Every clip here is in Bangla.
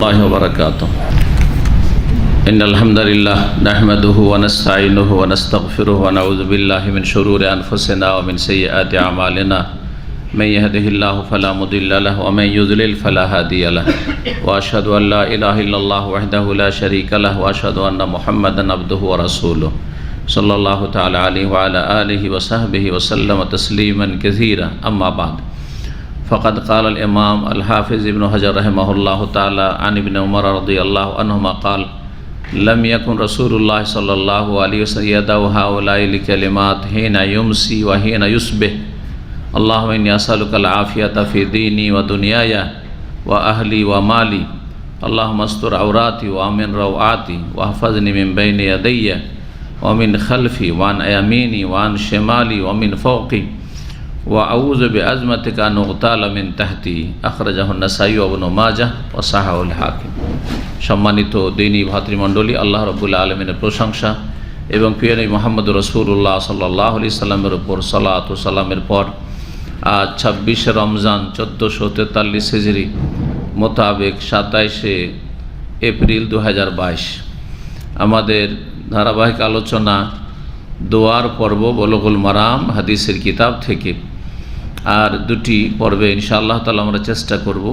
الله وبركاته إن الحمد لله نحمده ونستعينه ونستغفره ونعوذ بالله من شرور أنفسنا ومن سيئات أعمالنا من يهده الله فلا مضل له ومن يضلل فلا هادي له وأشهد أن لا إله إلا الله وحده لا شريك له وأشهد أن محمدا عبده ورسوله صلى الله تعالى عليه وعلى آله وصحبه وسلم تسليما كثيرا أما بعد فقد قال الإمام الحافظ ابن حجر رحمه الله تعالى عن ابن عمر رضي الله عنهما قال لم يكن رسول الله صلى الله عليه وسلم يدع هؤلاء الكلمات حين يمسي وحين يصبح اللهم إني أسألك العافية في ديني ودنياي وأهلي ومالي اللهم استر عوراتي وأمن روعاتي واحفظني من بين يدي ومن خلفي وعن يميني وعن شمالي ومن فوقي وأعوذ بعظمتك أن أغتال من تحتي أخرجه النسائي وابن ماجه وصححه الحاكم। সম্মানিত দ্বীনী ভাতৃমণ্ডলী, আল্লাহ রাব্বুল আলামিনের প্রশংসা এবং প্রিয় নবী মুহাম্মদ রাসূলুল্লাহ সাল্লাল্লাহু আলাইহি সাল্লামের উপর সালাত ও সালামের পর আজ 26 রমজান 1443 হিজরি মোতাবেক 27 এপ্রিল 2022 আমাদের ধারাবাহিক আলোচনা দোয়ার পর্ব বুলুগুল মারাম হাদিসের কিতাব থেকে আর দুটি পর্বে ইনশাআল্লাহ তাআলা আমরা চেষ্টা করব,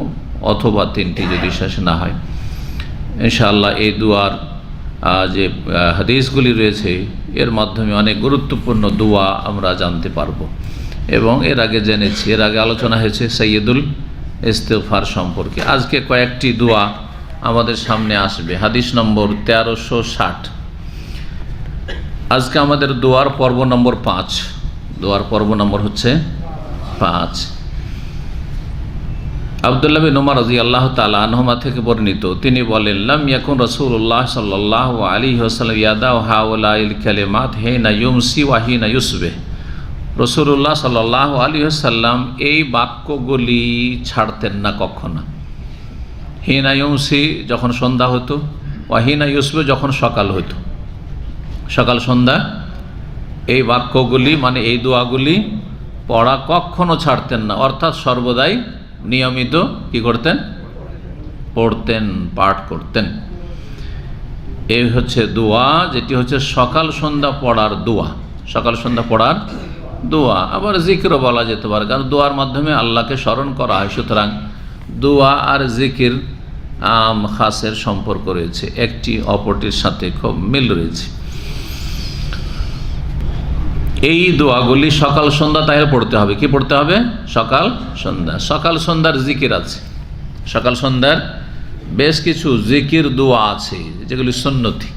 অথবা তিনটি যদি শেষ না হয় ইনশাআল্লাহ এই দোয়ার যে হাদিসগুলি রয়েছে এর মাধ্যমে অনেক গুরুত্বপূর্ণ দোয়া আমরা জানতে পারবো। এবং এর আগে জেনেছি, এর আগে আলোচনা হয়েছে সাইয়্যিদুল ইস্তিগফার সম্পর্কে। আজকে কয়েকটি দোয়া আমাদের সামনে আসবে। হাদিস নম্বর 1360। আজকে আমাদের দোয়ার পর্ব নম্বর 5। দোয়ার পর্ব নম্বর হচ্ছে 5। আব্দুল্লাহ বিন উমর রাদিয়াল্লাহু তাআলা আনহুমা থেকে বর্ণিত, তিনি বলেন লাম ইয়াকুন রাসূলুল্লাহ সাল্লাল্লাহু আলাইহি ওয়াসাল্লাম ইয়াদাউ হাউলাইল কালিমাত হিনা ইউমসি ওয়া হিনা ইউসবিহ। রাসূলুল্লাহ সাল্লাল্লাহু আলাইহি ওয়াসাল্লাম এই বাক্যগুলি ছাড়তেন না কখনো। হিনা ইউমসি যখন সন্ধ্যা হতো, ওয়া হিনা ইউসবিহ যখন সকাল হতো, সকাল সন্ধ্যা এই বাক্যগুলি মানে এই দোয়াগুলি পড়া কখনো ছাড়তেন না, অর্থাৎ সর্বদাই নিয়মিত কি করতেন? পড়তেন, পাঠ করতেন। এই হচ্ছে দোয়া, যেটি হচ্ছে সকাল সন্ধ্যা পড়ার দোয়া। সকাল সন্ধ্যা পড়ার দোয়া। আবার জিকিরও বলা যেতে পারে, কারণ দোয়ার মাধ্যমে আল্লাহকে স্মরণ করা হয়। সুতরাং দোয়া আর জিকির খাসের সম্পর্ক রয়েছে, একটি অপরটির সাথে খুব মিল রয়েছে। এই দোয়াগুলি সকাল সন্ধ্যা তাই পড়তে হবে। কি পড়তে হবে? সকাল সন্ধ্যা। সকাল সন্ধ্যার জিকির আছে, সকাল সন্ধ্যার বেশ কিছু জিকির দোয়া আছে যেগুলি সুন্নতি,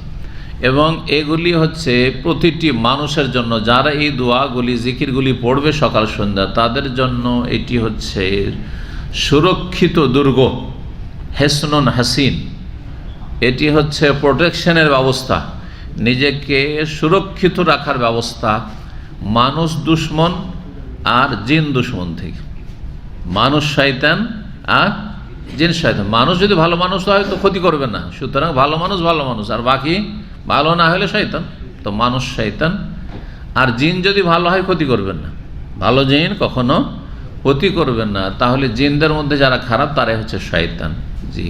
এবং এগুলি হচ্ছে প্রতিটি মানুষের জন্য, যারা এই দোয়াগুলি জিকিরগুলি পড়বে সকাল সন্ধ্যা, তাদের জন্য এটি হচ্ছে সুরক্ষিত দুর্গ, হেসনুন হাসিন। এটি হচ্ছে প্রোটেকশনের ব্যবস্থা, নিজেকে সুরক্ষিত রাখার ব্যবস্থা মানুষ দুশ্মন আর জিন দুশ্মন থেকে। মানুষ শয়তান আর জিন শয়তান। মানুষ যদি ভালো মানুষ হয় তো ক্ষতি করবে না, সুতরাং ভালো মানুষ, আর বাকি ভালো না হলে শয়তান। তো মানুষ শয়তান, আর জিন যদি ভালো হয় ক্ষতি করবেন না, ভালো জিন কখনো ক্ষতি করবেন না। তাহলে জিনদের মধ্যে যারা খারাপ তারাই হচ্ছে শয়তান। জি,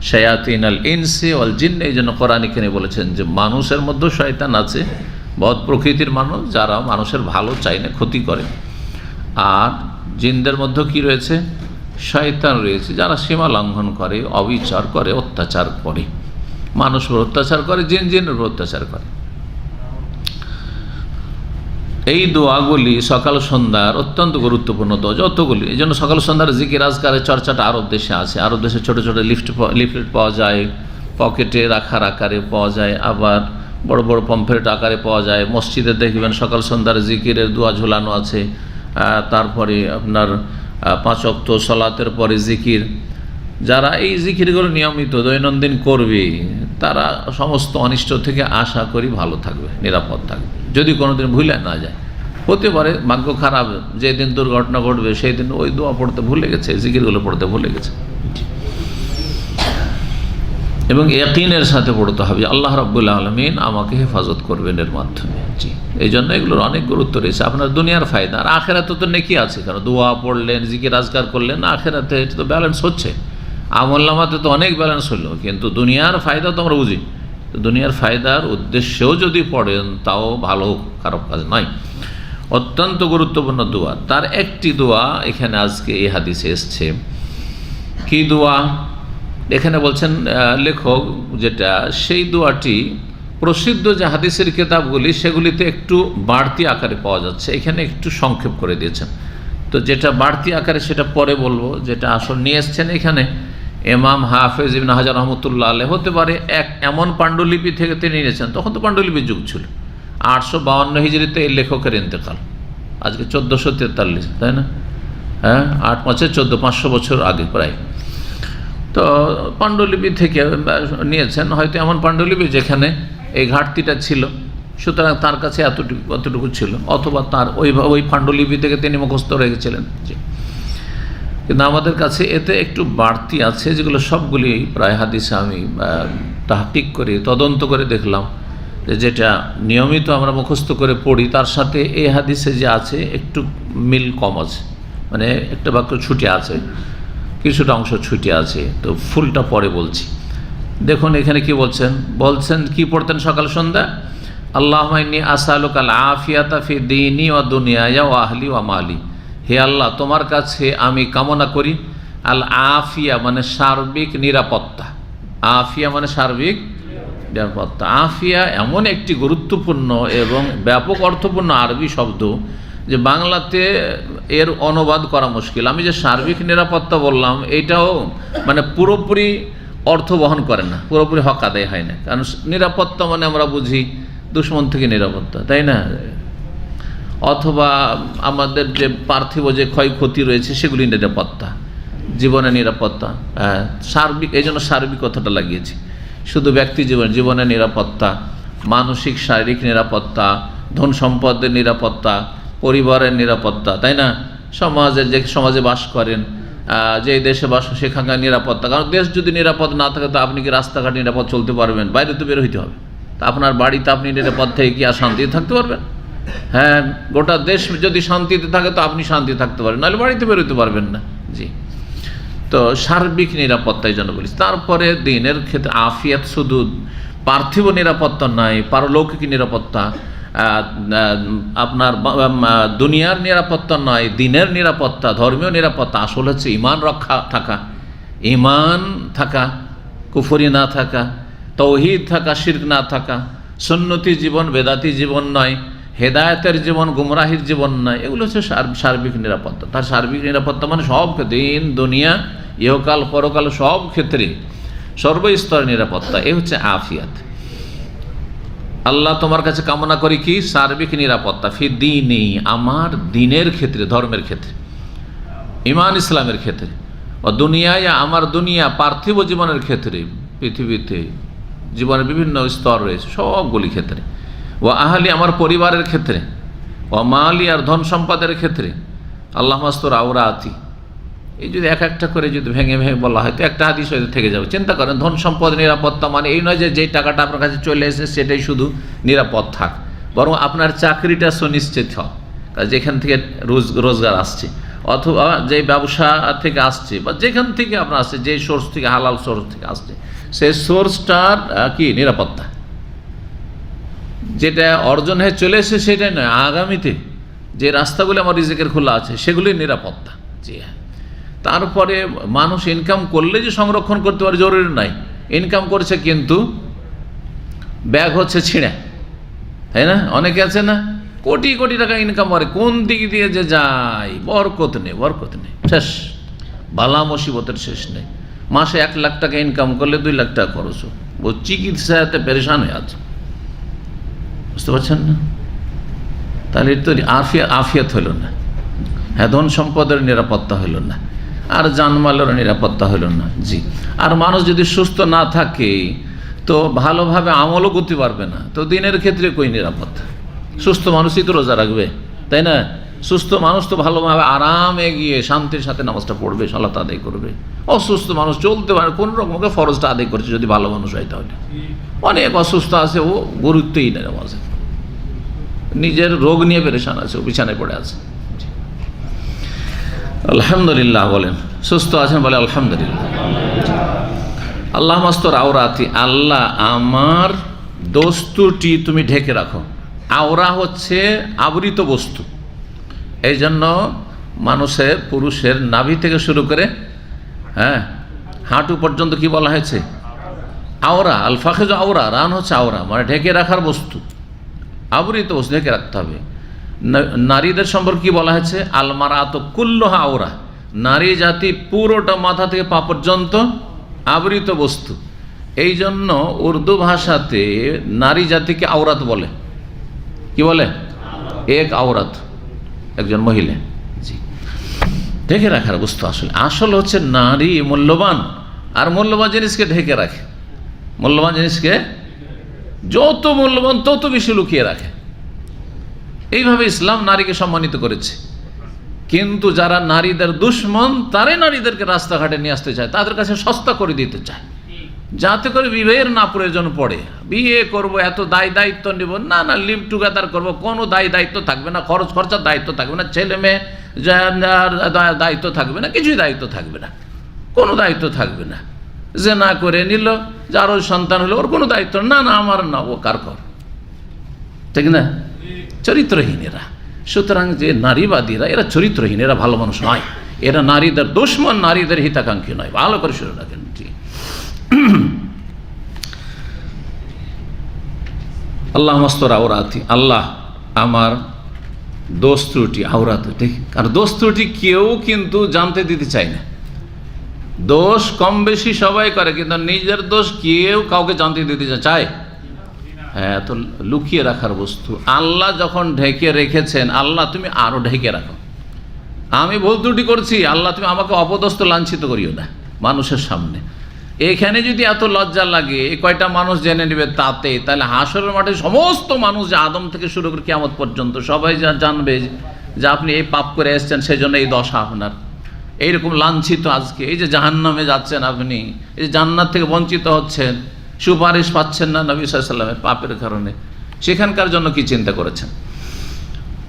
শায়াতিন আল ইনসি ওয়াল জিন। এই জন্য কোরআন এখানে বলেছেন যে মানুষের মধ্যেও শয়তান আছে, বদ প্রকৃতির মানুষ, যারা মানুষের ভালো চায় না, ক্ষতি করে। আর জিনদের মধ্যেও কি রয়েছে? শয়তান রয়েছে, যারা সীমা লঙ্ঘন করে, অবিচার করে, অত্যাচার করে। মানুষ অত্যাচার করে, জিনের উপর অত্যাচার করে। এই দোয়াগুলি সকাল সন্ধ্যার অত্যন্ত গুরুত্বপূর্ণ দোয়া, যতগুলি। এই জন্য সকাল সন্ধ্যার জিকির আজকারের চর্চাটা আরব দেশে আছে। আরব দেশে ছোটো ছোটো লিফলেট পাওয়া যায়, পকেটে রাখার আকারে পাওয়া যায়, আবার বড় বড় পমফ্লেট আকারে পাওয়া যায়। মসজিদে দেখবেন সকাল সন্ধ্যার জিকিরের দোয়া ঝোলানো আছে। তারপরে আপনার 5 ওয়াক্ত সালাতের পরে জিকির। যারা এই জিকিরগুলো নিয়মিত দৈনন্দিন করবে তারা সমস্ত অনিষ্ট থেকে আশা করি ভালো থাকবে, নিরাপদ থাকবে, যদি কোনোদিন ভুলে না যায়। হতে পারে ভাগ্য খারাপ, যেদিন দুর্ঘটনা ঘটবে সেই দিন ওই দোয়া পড়তে ভুলে গেছে, জিকিরগুলো পড়তে ভুলে গেছে। এবং ইয়াকিনের সাথে পড়তে হবে, আল্লাহ রাব্বুল আলামিন আমাকে হেফাজত করবেন এর মাধ্যমে। জি, এই জন্য এগুলোর অনেক গুরুত্ব রয়েছে। আপনার দুনিয়ার ফায়দা, আর আখেরাতে তো নেকি আছে। কারণ দোয়া পড়লেন, জিকির আজকার করলেন, আখেরাতে এটা তো ব্যালেন্স হচ্ছে। আমলনামাতে তো অনেক ব্যালেন্স হলো, কিন্তু দুনিয়ার ফায়দা তো আমরা বুঝি, তো দুনিয়ার ফায়দার উদ্দেশ্যেও যদি পড়েন তাও ভালো, খারাপ কাজ নয়। অত্যন্ত গুরুত্বপূর্ণ দোয়া, তার একটি দোয়া এখানে আজকে এই হাদিসে এসছে। কি দোয়া? এখানে বলছেন লেখক যেটা, সেই দোয়াটি প্রসিদ্ধ যে হাদিসের কিতাবগুলি সেগুলিতে একটু বাড়তি আকারে পাওয়া যাচ্ছে, এখানে একটু সংক্ষেপ করে দিয়েছেন। তো যেটা বাড়তি আকারে সেটা পরে বলবো, যেটা আসল নিয়ে এসছেন এখানে ইমাম হাফেজ ইবনে হাজার রহমতুল্লাহ আলাইহি, হতে পারে এমন পাণ্ডুলিপি থেকে তিনি নিয়েছেন, তখন তো পাণ্ডুলিপির যুগ ছিল। 852 হিজরিতে এই লেখকের ইন্তেকাল, আজকে 1443, তাই না? হ্যাঁ, 8 5 14, 500 বছর আগে প্রায়। তো পাণ্ডুলিপি থেকে নিয়েছেন, হয়তো এমন পাণ্ডুলিপি যেখানে এই ঘাটতিটা ছিল, সুতরাং তার কাছে এতটুকু ছিল, অথবা তার ওই পাণ্ডুলিপি থেকে তিনি মুখস্থ রেখেছিলেন। কিন্তু আমাদের কাছে এতে একটু বাড়তি আছে, যেগুলো সবগুলি প্রায় হাদিসে আমি তাহকিক করে তদন্ত করে দেখলাম যে যেটা নিয়মিত আমরা মুখস্থ করে পড়ি তার সাথে এই হাদিসে যে আছে একটু মিল কম আছে, মানে একটা বাক্য ছুটে আছে, কিছুটা অংশ ছুটে আছে। তো ফুলটা পরে বলছি। দেখুন এখানে কি বলছেন কি পড়তেন সকাল সন্ধ্যা? আল্লাহুম্মা ইন্নী আসআলুকাল আফিয়াতা ফি দীনি ওয়া দুনিয়ায়া ওয়া আহলি ওয়া মালি। হে আল্লাহ, তোমার কাছে আমি কামনা করি আল আফিয়া মানে সার্বিক নিরাপত্তা। আফিয়া মানে সার্বিক নিরাপত্তা। আফিয়া এমন একটি গুরুত্বপূর্ণ এবং ব্যাপক অর্থপূর্ণ আরবি শব্দ যে বাংলাতে এর অনুবাদ করা মুশকিল। আমি যে সার্বিক নিরাপত্তা বললাম, এটাও মানে পুরোপুরি অর্থ বহন করে না, পুরোপুরি হক আদায় হয় না। কারণ নিরাপত্তা মানে আমরা বুঝি দুশ্মন থেকে নিরাপত্তা, তাই না? অথবা আমাদের যে পার্থিব যে ক্ষয়ক্ষতি রয়েছে সেগুলি নিরাপত্তা, জীবনের নিরাপত্তা। সার্বিক, এই জন্য সার্বিক কথাটা লাগিয়েছি। শুধু ব্যক্তি জীবনের নিরাপত্তা, মানসিক শারীরিক নিরাপত্তা, ধন সম্পদের নিরাপত্তা, পরিবারের নিরাপত্তা, তাই না? যে সমাজে বাস করেন, যে দেশে বাস সেখানকার নিরাপত্তা। কারণ দেশ যদি নিরাপদ না থাকে তো আপনি কি রাস্তাঘাট নিরাপদ চলতে পারবেন? বাইরে তো বের হইতে হবে। তা আপনার বাড়িতে আপনি নিরাপদ থেকে কি আর শান্তিতে থাকতে পারবেন? হ্যাঁ, গোটা দেশ যদি শান্তিতে থাকে তো আপনি শান্তি থাকতে পারবেন, নাহলে বাড়িতে বেরোতে পারবেন না। জি, তো সার্বিক নিরাপত্তাই জন্য বলিস। তারপরে দিনের ক্ষেত্রে আফিয়াত শুধু পার্থিব নিরাপত্তা নয়, পারলৌকিক নিরাপত্তা, আপনার দুনিয়ার নিরাপত্তা নয়, দিনের নিরাপত্তা, ধর্মীয় নিরাপত্তা। আসল হচ্ছে ইমান থাকা, কুফরি না থাকা, তৌহিদ থাকা, শিরক না থাকা, সুন্নতি জীবন, বেদাতি জীবন নয়, হেদায়েতের জীবন, গুমরাহির জীবন নয়। এগুলো হচ্ছে সার্বিক নিরাপত্তা। তার সার্বিক নিরাপত্তা মানে সব দিন দুনিয়া ইহকাল পরকাল সব ক্ষেত্রে সর্বস্তরের নিরাপত্তা। এই হচ্ছে আফিয়াত। আল্লাহ তোমার কাছে কামনা করি কি? সার্বিক নিরাপত্তা ফি দীনি, আমার দিনের ক্ষেত্রে, ধর্মের ক্ষেত্রে, ঈমান ইসলামের ক্ষেত্রে, ও দুনিয়ায়, আমার দুনিয়া পার্থিব জীবনের ক্ষেত্রে, পৃথিবীতে জীবনের বিভিন্ন স্তর রয়েছে সবগুলি ক্ষেত্রে, ও আহলি আমার পরিবারের ক্ষেত্রে, ও মালি আর ধন সম্পদের ক্ষেত্রে, আল্লাহ মাস্তুর আওরাতি। এই যদি এক একটা করে যদি ভেঙে বলা হয় তো একটা হাদিস হয়তো থেকে যাবে। চিন্তা করেন, ধন সম্পদ নিরাপত্তা মানে এই নয় যে যেই টাকাটা আপনার কাছে চলে এসে সেটাই শুধু নিরাপদ থাক, বরং আপনার চাকরিটা সুনিশ্চিত হোক, যেখান থেকে রোজগার আসছে, অথবা যে ব্যবসা থেকে আসছে, বা যেখান থেকে আপনার আসছে, যে সোর্স থেকে, হালাল সোর্স থেকে আসছে, সেই সোর্সটার কি নিরাপত্তা। যেটা অর্জন হয়ে চলে এসে সেটাই নয়, আগামীতে যে রাস্তাগুলি আমার রিজিকের খোলা আছে সেগুলির নিরাপত্তা। জি হ্যাঁ। তারপরে মানুষ ইনকাম করলে যে সংরক্ষণ করতে পারে জরুরি নাই। ইনকাম করছে কিন্তু ব্যাগ হচ্ছে ছিঁড়ে, তাই না? অনেকে আছে না, কোটি কোটি টাকা ইনকাম করে, কোন দিক দিয়ে যে যায়, বরকত নেই, শেষ, বালা মুসিবতের শেষ নেই। মাসে 1 লাখ টাকা ইনকাম করলে 2 লাখ টাকা খরচ, ও চিকিৎসাতে পেরেশান হয়ে আছে। বুঝতে পারছেন না? তাহলে তো আফিয়াত হইল না। হ্যাঁ, ধন সম্পদের নিরাপত্তা হইল না, আর জানমালের নিরাপত্তা হইল না। জি, আর মানুষ যদি সুস্থ না থাকে তো ভালোভাবে আমলও করতে পারবে না। তো দিনের ক্ষেত্রে কই নিরাপত্তা? সুস্থ মানুষই তো রোজা রাখবে, তাই না? সুস্থ মানুষ তো ভালোভাবে আরামে গিয়ে শান্তির সাথে নামাজটা পড়বে, সালাত আদায় করবে। অসুস্থ মানুষ চলতে পারে, কোন রকমকে ফরজটা আদায় করছে যদি ভালো মানুষ হয়। তাহলে অনেক অসুস্থ আছে, ও গুরুত্বই নেই নামাজে, নিজের রোগ নিয়ে পেরেশান আছে, ও বিছানায় পড়ে আছে। আলহামদুলিল্লাহ বলেন। সুস্থ আছেন? বলে আলহামদুলিল্লাহ। আল্লাহ মাস্তর আওরাতি, আল্লাহ আমার দোষ ত্রুটি তুমি ঢেকে রাখো। আওরা হচ্ছে আবৃত বস্তু। এই জন্য মানুষের, পুরুষের নাভি থেকে শুরু করে হাঁটু পর্যন্ত কি বলা হয়েছে? আওরা। আল ফাখিজ আওরা, রান হচ্ছে আওরা, মানে ঢেকে রাখার বস্তু, আবৃত বস্তু, ঢেকে রাখতে হবে। নারীদের সম্পর্কে কি বলা হয়েছে? আল মারাত কুল্লুহা আওরা, নারী জাতি পুরোটা মাথা থেকে পা পর্যন্ত আবৃত বস্তু। এই জন্য উর্দু ভাষাতে নারী জাতিকে আওরাত বলে। কি বলে? এক আওরাত, একজন মহিলা। জি, ঢেকে রাখার বস্তু। আসল হচ্ছে নারী মূল্যবান, আর মূল্যবান জিনিসকে ঢেকে রাখে। মূল্যবান জিনিসকে যত মূল্যবান তত বেশি লুকিয়ে রাখে। এইভাবে ইসলাম নারীকে সম্মানিত করেছে। কিন্তু যারা নারীদের দুশ্মন, তারাই নারীদেরকে রাস্তাঘাটে নিয়ে আসতে চায়, তাদের কাছে সস্তা করে দিতে চায়, যাতে করে বিবাহের না প্রয়োজন পড়ে। বিয়ে করব, এত দায়িত্ব নিব না, লিভ টুগেদার করব, কোনো দায়িত্ব থাকবে না, খরচ খরচার দায়িত্ব থাকবে না, ছেলে মেয়ে দায়িত্ব থাকবে না, কিছুই দায়িত্ব থাকবে না, কোনো দায়িত্ব থাকবে না। যে না করে নিল, যারও সন্তান হলো, ওর কোনো দায়িত্ব না, আমার না, ও কার কর, ঠিক না? চরিত্রহীনেরা। সুতরাং যে নারীবাদীরা, এরা চরিত্রহীন, এরা ভালো মানুষ নয়, এরা নারীদের দুশমন, নারীদের হিতাকাঙ্ক্ষী নয়। ভালো করে শুনে রাখেন। আল্লাহ মাস্তর আওরাতি, আল্লাহ আমার দোষ ত্রুটি, আওরাত। আর দোষ ত্রুটি কেউ কিন্তু জানতে দিতে চায় না। দোষ কম বেশি সবাই করে, কিন্তু নিজের দোষ কেউ কাউকে জানতে দিতে চায়? হ্যাঁ, তো লুকিয়ে রাখার বস্তু। আল্লাহ যখন ঢেকে রেখেছেন, আল্লাহ তুমি আরো ঢেকে রাখো। আমি ভুল ত্রুটি করছি, আল্লাহ তুমি আমাকে অপদস্থ লাঞ্ছিত করিও না মানুষের সামনে। এখানে যদি এত লজ্জা লাগে, এ কয়টা মানুষ জেনে নেবে তাতে, তাহলে হাসরের মাঠে সমস্ত মানুষ, যে আদম থেকে শুরু করে কিয়ামত পর্যন্ত, সবাই যা জানবে যে আপনি এই পাপ করে এসেছেন, সেই জন্য এই দশা আপনার। এইরকম লাঞ্ছিত আজকে, এই যে জাহান্নামে যাচ্ছেন আপনি, এই যে জান্নাত থেকে বঞ্চিত হচ্ছেন, সুপারিশ পাচ্ছেন না নবী সাল্লাল্লাহু আলাইহি ওয়াসাল্লামের পাপের কারণে, সেখানকার জন্য কি চিন্তা করেছেন?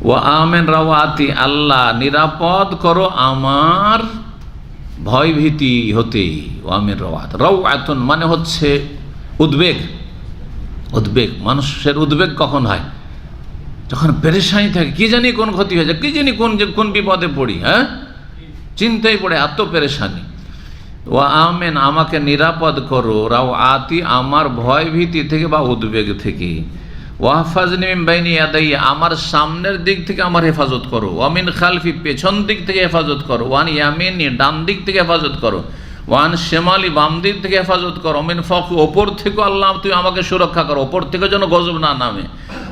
ওয়া আমেন রাওয়াতি, আল্লাহ নিরাপদ করো আমার ভয়ভীতি হতে। ওয়ামের রাওয়াত, রাওয়াতুন মানে হচ্ছে উদ্বেগ। উদ্বেগ, মানুষের উদ্বেগ কখন হয়? যখন পেরেশানি থাকে, কি জানি কোন ক্ষতি হয়ে যায়, কি জানি কোন বিপদে পড়ি, চিন্তায় পড়ে, এত পেরেশানি। ওয়া আমেন, আমাকে নিরাপদ করো, রাওয়াতি আমার ভয়ভীতি থেকে বা উদ্বেগ থেকে। ওয়াহফাজনি মিন বাইনি ইয়াদাইয়া, আমার সামনের দিক থেকে আমার হেফাজত করো। ওয়ামিন খালফি, পেছন দিক থেকে হেফাজত করো। ওয়ান ইয়ামিনি, ডান দিক থেকে হেফাজত করো। ওয়ান শেমালি, বাম দিক থেকে হেফাজত করো। ওমিন ফাওকি, ওপর থেকে আল্লাহ তুমি আমাকে সুরক্ষা করো, ওপর থেকে যেন গজব না নামে।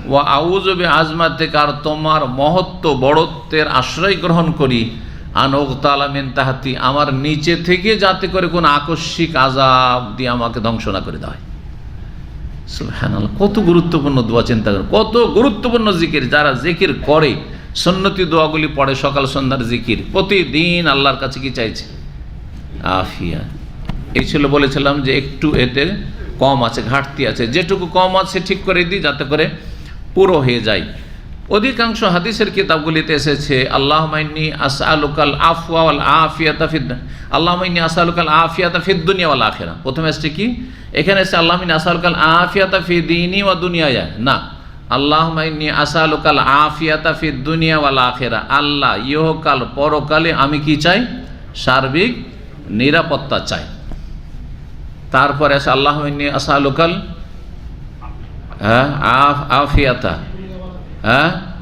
ওয়া আউযু বিআজমাতিকা, আর তোমার মহত্ব বড়ত্বের আশ্রয় গ্রহণ করি। আন উগতালা মিন তাহতি, আমার নিচে থেকে যাতে করে কোনো আকস্মিক আযাব দিয়ে আমাকে ধ্বংস না করে দেয়। সুবহানাল্লাহ, কত গুরুত্বপূর্ণ দোয়া, চিন্তা করেন, কত গুরুত্বপূর্ণ জিকির। যারা জিকির করে, সুন্নতি দোয়াগুলি পড়ে, সকাল সন্ধ্যার জিকির, প্রতিদিন আল্লাহর কাছে কি চাইছে? আফিয়া। এই ছিল, বলেছিলাম যে একটু এতে কম আছে, ঘাটতি আছে, যেটুকু কম আছে ঠিক করে দিই, যাতে করে পুরো হয়ে যায়। অধিকাংশ হাদিসের কিতাবগুলিতে এসেছে আল্লাহুম্মা ইন্নী আসআলুকাল আফওয়া ওয়াল আফিয়াতা আল্লাহুম্মা ইন্নী আসআলুকাল আফিয়াতা ফিদ দুনিয়া ওয়াল আখিরা। প্রথমে আসছে কি? এখানে এসে আল্লাহুম্মা ইন্নী আসআলুকাল আফিয়াতা ফি দীনি ওয়া দুনিয়ায়া, না, আল্লাহুম্মা ইন্নী আসআলুকাল আফিয়াতা ফিদ দুনিয়া ওয়াল আখিরা। আল্লাহ, ইহকাল পরকালে আমি কি চাই? সার্বিক নিরাপত্তা চাই। তারপরে আছে আল্লাহুম্মা ইন্নী আসআলুকাল আফিয়াতা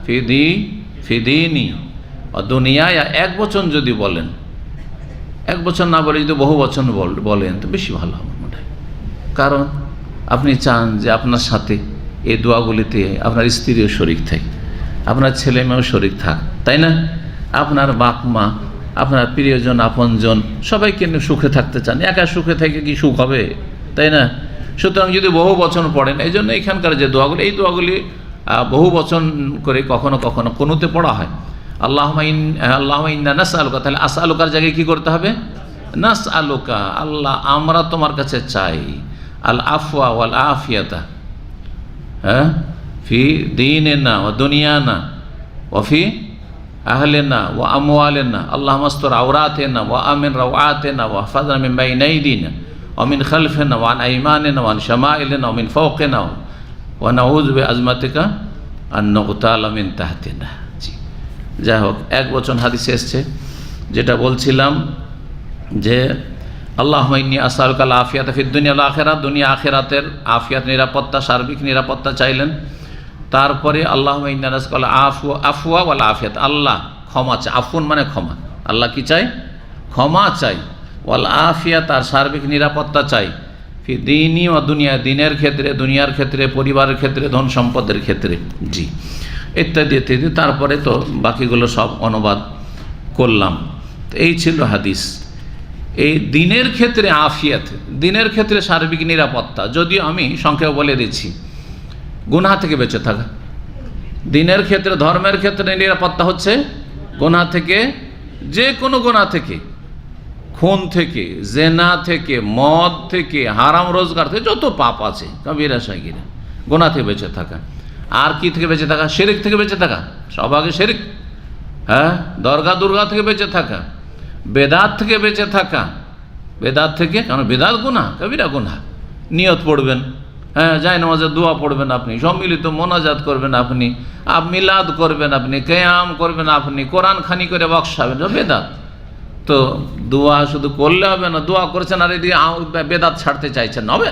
ফিদিনি ও দুনিয়ায়। এক বচন যদি বলেন, এক বচন না বলে যদি বহু বচন বলেন তো বেশি ভালো হবে মনে হয়। কারণ আপনি চান যে আপনার সাথে এই দোয়াগুলিতে আপনার স্ত্রীও শরীক থাকে, আপনার ছেলে মেয়েও শরীক থাক, তাই না? আপনার বাপ মা, আপনার প্রিয়জন, আপনজন, সবাইকে নিয়ে সুখে থাকতে চান। একা সুখে থেকে কি সুখ হবে? তাই না? সুতরাং যদি বহু বচন পড়েন, এই জন্য এখানকার যে দোয়াগুলি, এই দোয়াগুলি বহু বচন করে কখনো কখনো কুনুতে পড়া হয়। আল্লাহুম্মা ইন্না নাসআলুকা, তাহলে আসআলুকার জায়গায় কি করতে হবে? নাসআলুকা, আল্লাহ আমরা তোমার কাছে চাই আল আফওয়া ওয়াল আফিয়াতা ফি দীনিনা ওয়া দুনিয়ানা ওয়া ফি আহলিনা ওয়া আমওয়ালিনা আল্লাহুম্মা আস্তুর আওরাতিনা ওয়া আমিন রাওআতিনা ওয়া হফাযনা মিন বাইনি আইদিনা ওয়া মিন খালফিনা ওয়া আন আইমানিনা ওয়া আন শামাইলিনা ওয়া মিন ফাওকিনা ওয়া নাউযু বিআজমাতিকা আন নুগতালা মিন তাহতিনা। জি, যাই হোক, এক বচন হাদিসে এসছে, যেটা বলছিলাম যে আল্লাহুম্মা ইন্নী আসআলুকা আল আফিয়াতা ফিদ দুনিয়া ওয়াল আখিরাহ, দুনিয়া আখিরাতের আফিয়াত, নিরাপত্তা, সার্বিক নিরাপত্তা চাইলেন। তারপরে আল্লাহুম্মা ইন্নী নাসআলুকা আফওয়া ওয়াল আফিয়াত, আল্লাহ ক্ষমা চাই, আফুন মানে ক্ষমা, আল্লাহ কি চাই? ক্ষমা চাই। ওয়াল আফিয়াত, আর সার্বিক নিরাপত্তা চাই, ফি দীনি ওয়া দুনিয়া, দিনের ক্ষেত্রে, দুনিয়ার ক্ষেত্রে, পরিবারের ক্ষেত্রে, ধন সম্পদের ক্ষেত্রে। জি, ইত্যাদি ইত্যাদি। তারপরে তো বাকিগুলো সব অনুবাদ করলাম। তো এই ছিল হাদিস। এই দিনের ক্ষেত্রে আফিয়াত, দিনের ক্ষেত্রে সার্বিক নিরাপত্তা, যদিও আমি সংক্ষেপে বলে দিচ্ছি, গুনাহ থেকে বেঁচে থাকা। দিনের ক্ষেত্রে, ধর্মের ক্ষেত্রে নিরাপত্তা হচ্ছে গুনাহ থেকে, যে কোনো গুনাহ থেকে, খুন থেকে, জেনা থেকে, মদ থেকে, হারাম রোজগার থেকে, যত পাপ আছে কবিরা সাগীরা, গুনাহ থেকে বেঁচে থাকা। আর কি থেকে বেঁচে থাকা? শিরক থেকে বেঁচে থাকা, সব আগে শিরক। হ্যাঁ, দরগা দুর্গা থেকে বেঁচে থাকা, বেদাত থেকে বেঁচে থাকা, বেদাত থেকে, কারণ বেদাত গুনাহ, কবিরা গুনাহ। নিয়ত পড়বেন, হ্যাঁ, যায় নামাজে দোয়া পড়বেন আপনি, সম্মিলিত মোনাজাত করবেন আপনি, মিলাদ করবেন আপনি, কিয়াম করবেন আপনি, কোরআন খানি করে বক্সাবেন, বেদাত। তো দোয়া শুধু করলে হবে না, দোয়া করছেন আর এদিকে বেদাত ছাড়তে চাইছেন, হবে?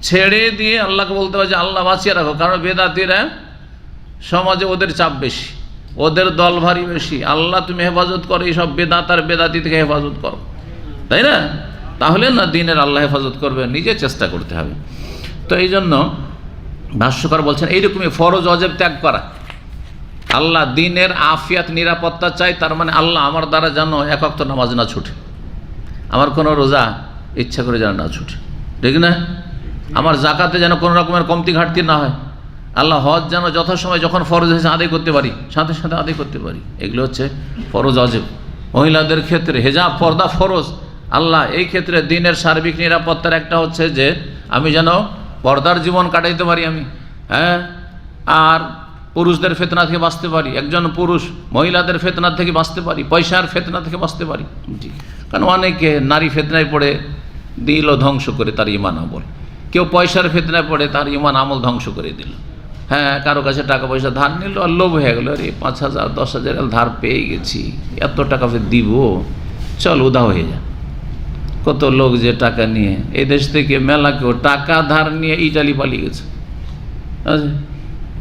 ছেড়ে দিয়ে আল্লাহকে বলতে হবে যে আল্লাহ বাঁচিয়ে রাখো, কারণ বেদাতিরা সমাজে ওদের চাপ বেশি, ওদের দল ভারী বেশি। আল্লাহ তুমি হেফাজত করো, এইসব বেদাত আর বেদাতি থেকে হেফাজত করো, তাই না? তাহলে না দিনের আল্লাহ হেফাজত করবে, নিজে চেষ্টা করতে হবে। তো এই জন্য ভাষ্যকার বলছেন এইরকমই ফরজ ওয়াজিব ত্যাগ করা। আল্লাহ দিনের আফিয়াত নিরাপত্তা চাই, তার মানে আল্লাহ আমার দ্বারা যেন এক ওয়াক্ত নামাজ না ছুটে, আমার কোনো রোজা ইচ্ছা করে যেন না ছুটে, ঠিক না? আমার জাকাতে যেন কোনো রকমের কমতি ঘাটতি না হয়। আল্লাহ হজ যেন যথাসময় যখন ফরজ হয়েছে আদায় করতে পারি, সাথে সাথে আদায় করতে পারি। এগুলো হচ্ছে ফরজ ওয়াজিব। মহিলাদের ক্ষেত্রে হেজাব, পর্দা ফরজ। আল্লাহ এই ক্ষেত্রে দিনের সার্বিক নিরাপত্তার একটা হচ্ছে যে আমি যেন পর্দার জীবন কাটাইতে পারি আমি, হ্যাঁ, আর পুরুষদের ফিতনা থেকে বাঁচতে পারি, একজন পুরুষ মহিলাদের ফিতনা থেকে বাঁচতে পারি, পয়সার ফিতনা থেকে বাঁচতে পারি। জি, কারণ অনেকে নারী ফিতনায় পড়ে দিল ধ্বংস করে তার ঈমান আমল, কেউ পয়সার ফিতনায় পড়ে তার ঈমান আমল ধ্বংস করে দিল। হ্যাঁ, কারো কাছে টাকা পয়সা ধার নিল আর লোভ হয়ে গেল, আরে 5,000 10,000 ধার পেয়ে গেছি, এত টাকা ফের দিব, চল উদা হয়ে যা। কত লোক যে টাকা নিয়ে এই দেশ থেকে মেলা কেউ টাকা ধার নিয়ে ইটালি পালিয়ে গেছে,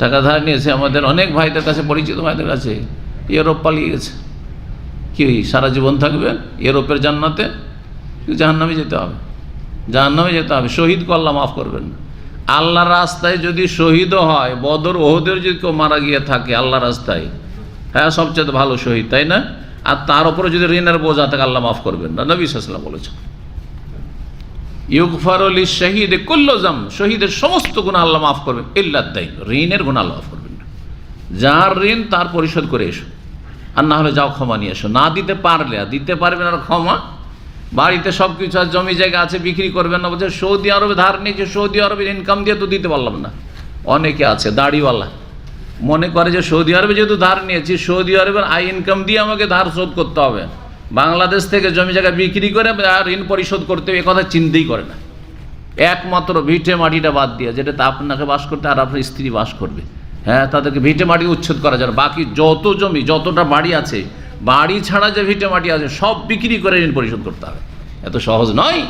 টাকা ধার নিয়েছে। আমাদের অনেক ভাইদের কাছে, পরিচিত ভাইদের কাছে, ইউরোপ পালিয়ে গেছে। কি সারা জীবন থাকবে ইউরোপের জান্নাতে? জাহান্নামে যেতে হবে, জাহান্নামে যেতে হবে। শহীদকে আল্লাহ মাফ করবেন না। আল্লাহর রাস্তায় যদি শহীদও হয়, বদর ওহুদের যদি কেউ মারা গিয়ে থাকে আল্লাহ রাস্তায়, হ্যাঁ, সবচেয়ে ভালো শহীদ, তাই না? আর তার উপরে যদি ঋণের বোঝা থাকে আল্লাহ মাফ করবেন না। নবী সাল্লাল্লাহু আলাইহি ওয়াসাল্লাম বলেছেন ইউগফারু লিশ-শাহীদি কুল্লু যাম, শহীদের সমস্ত গুনাহ আল্লাহ মাফ করবেন, ইল্লা দাইন, ঋণের গুনাহ আল্লাহ মাফ করবেন না। যার ঋণ তার পরিশোধ করে এসো, আর না হলে যাও ক্ষমা নিয়ে এসো। না দিতে পারলে, আর দিতে পারবেন আর ক্ষমা, বাড়িতে সব কিছু আর জমি জায়গা আছে, বিক্রি করবেন না, বলছে সৌদি আরবে ধার নিয়েছে, সৌদি আরবের ইনকাম দিয়ে তো দিতে পারলাম না। অনেকে আছে দাড়িওয়ালা, মনে করে যে সৌদি আরবে যেহেতু ধার নিয়েছি, সৌদি আরবের আই ইনকাম দিয়ে আমাকে ধার শোধ করতে হবে, বাংলাদেশ থেকে জমি জায়গা বিক্রি করে আর ঋণ পরিশোধ করতে হবে, এ কথা চিন্তাই করে না। একমাত্র ভিটে মাটিটা বাদ দিয়ে, যেটাতে আপনাকে বাস করতে আর আপনার স্ত্রী বাস করবে, হ্যাঁ, তাদেরকে ভিটে মাটি উচ্ছেদ করা যায়। বাকি যত জমি, যতটা বাড়ি আছে, বাড়ি ছাড়া যে ভিটে মাটি আছে সব বিক্রি করে ঋণ পরিশোধ করতে হবে। এত সহজ নয়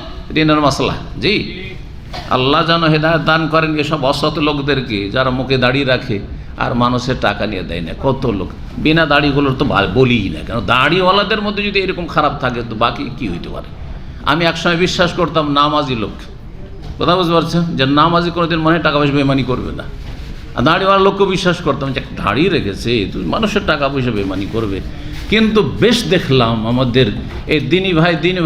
ঋণের মাসলা। জি, আল্লাহ যেন হেদায়েত দান করেন এসব অসৎ লোকদেরকে, যারা মুখে দাঁড়িয়ে রাখে আর মানুষের টাকা নিয়ে দেয় না। কত লোক বিনা দাড়িগুলোর তো বলিই না, কেন দাড়িওয়ালাদের মধ্যে যদি এরকম খারাপ থাকে তো বাকি কি হইতে পারে। আমি একসময় বিশ্বাস করতাম নামাজি লোক, কথা বুঝতে পারছেন, যে নামাজি কোনোদিন মনে হয় টাকা পয়সা বেমানি করবে না। আর দাড়িওয়ালা লোককে বিশ্বাস করতাম যে দাড়ি রেখেছে তুই মানুষের টাকা পয়সা বেমানি করবে। কিন্তু বেশ দেখলাম আমাদের এই দিনী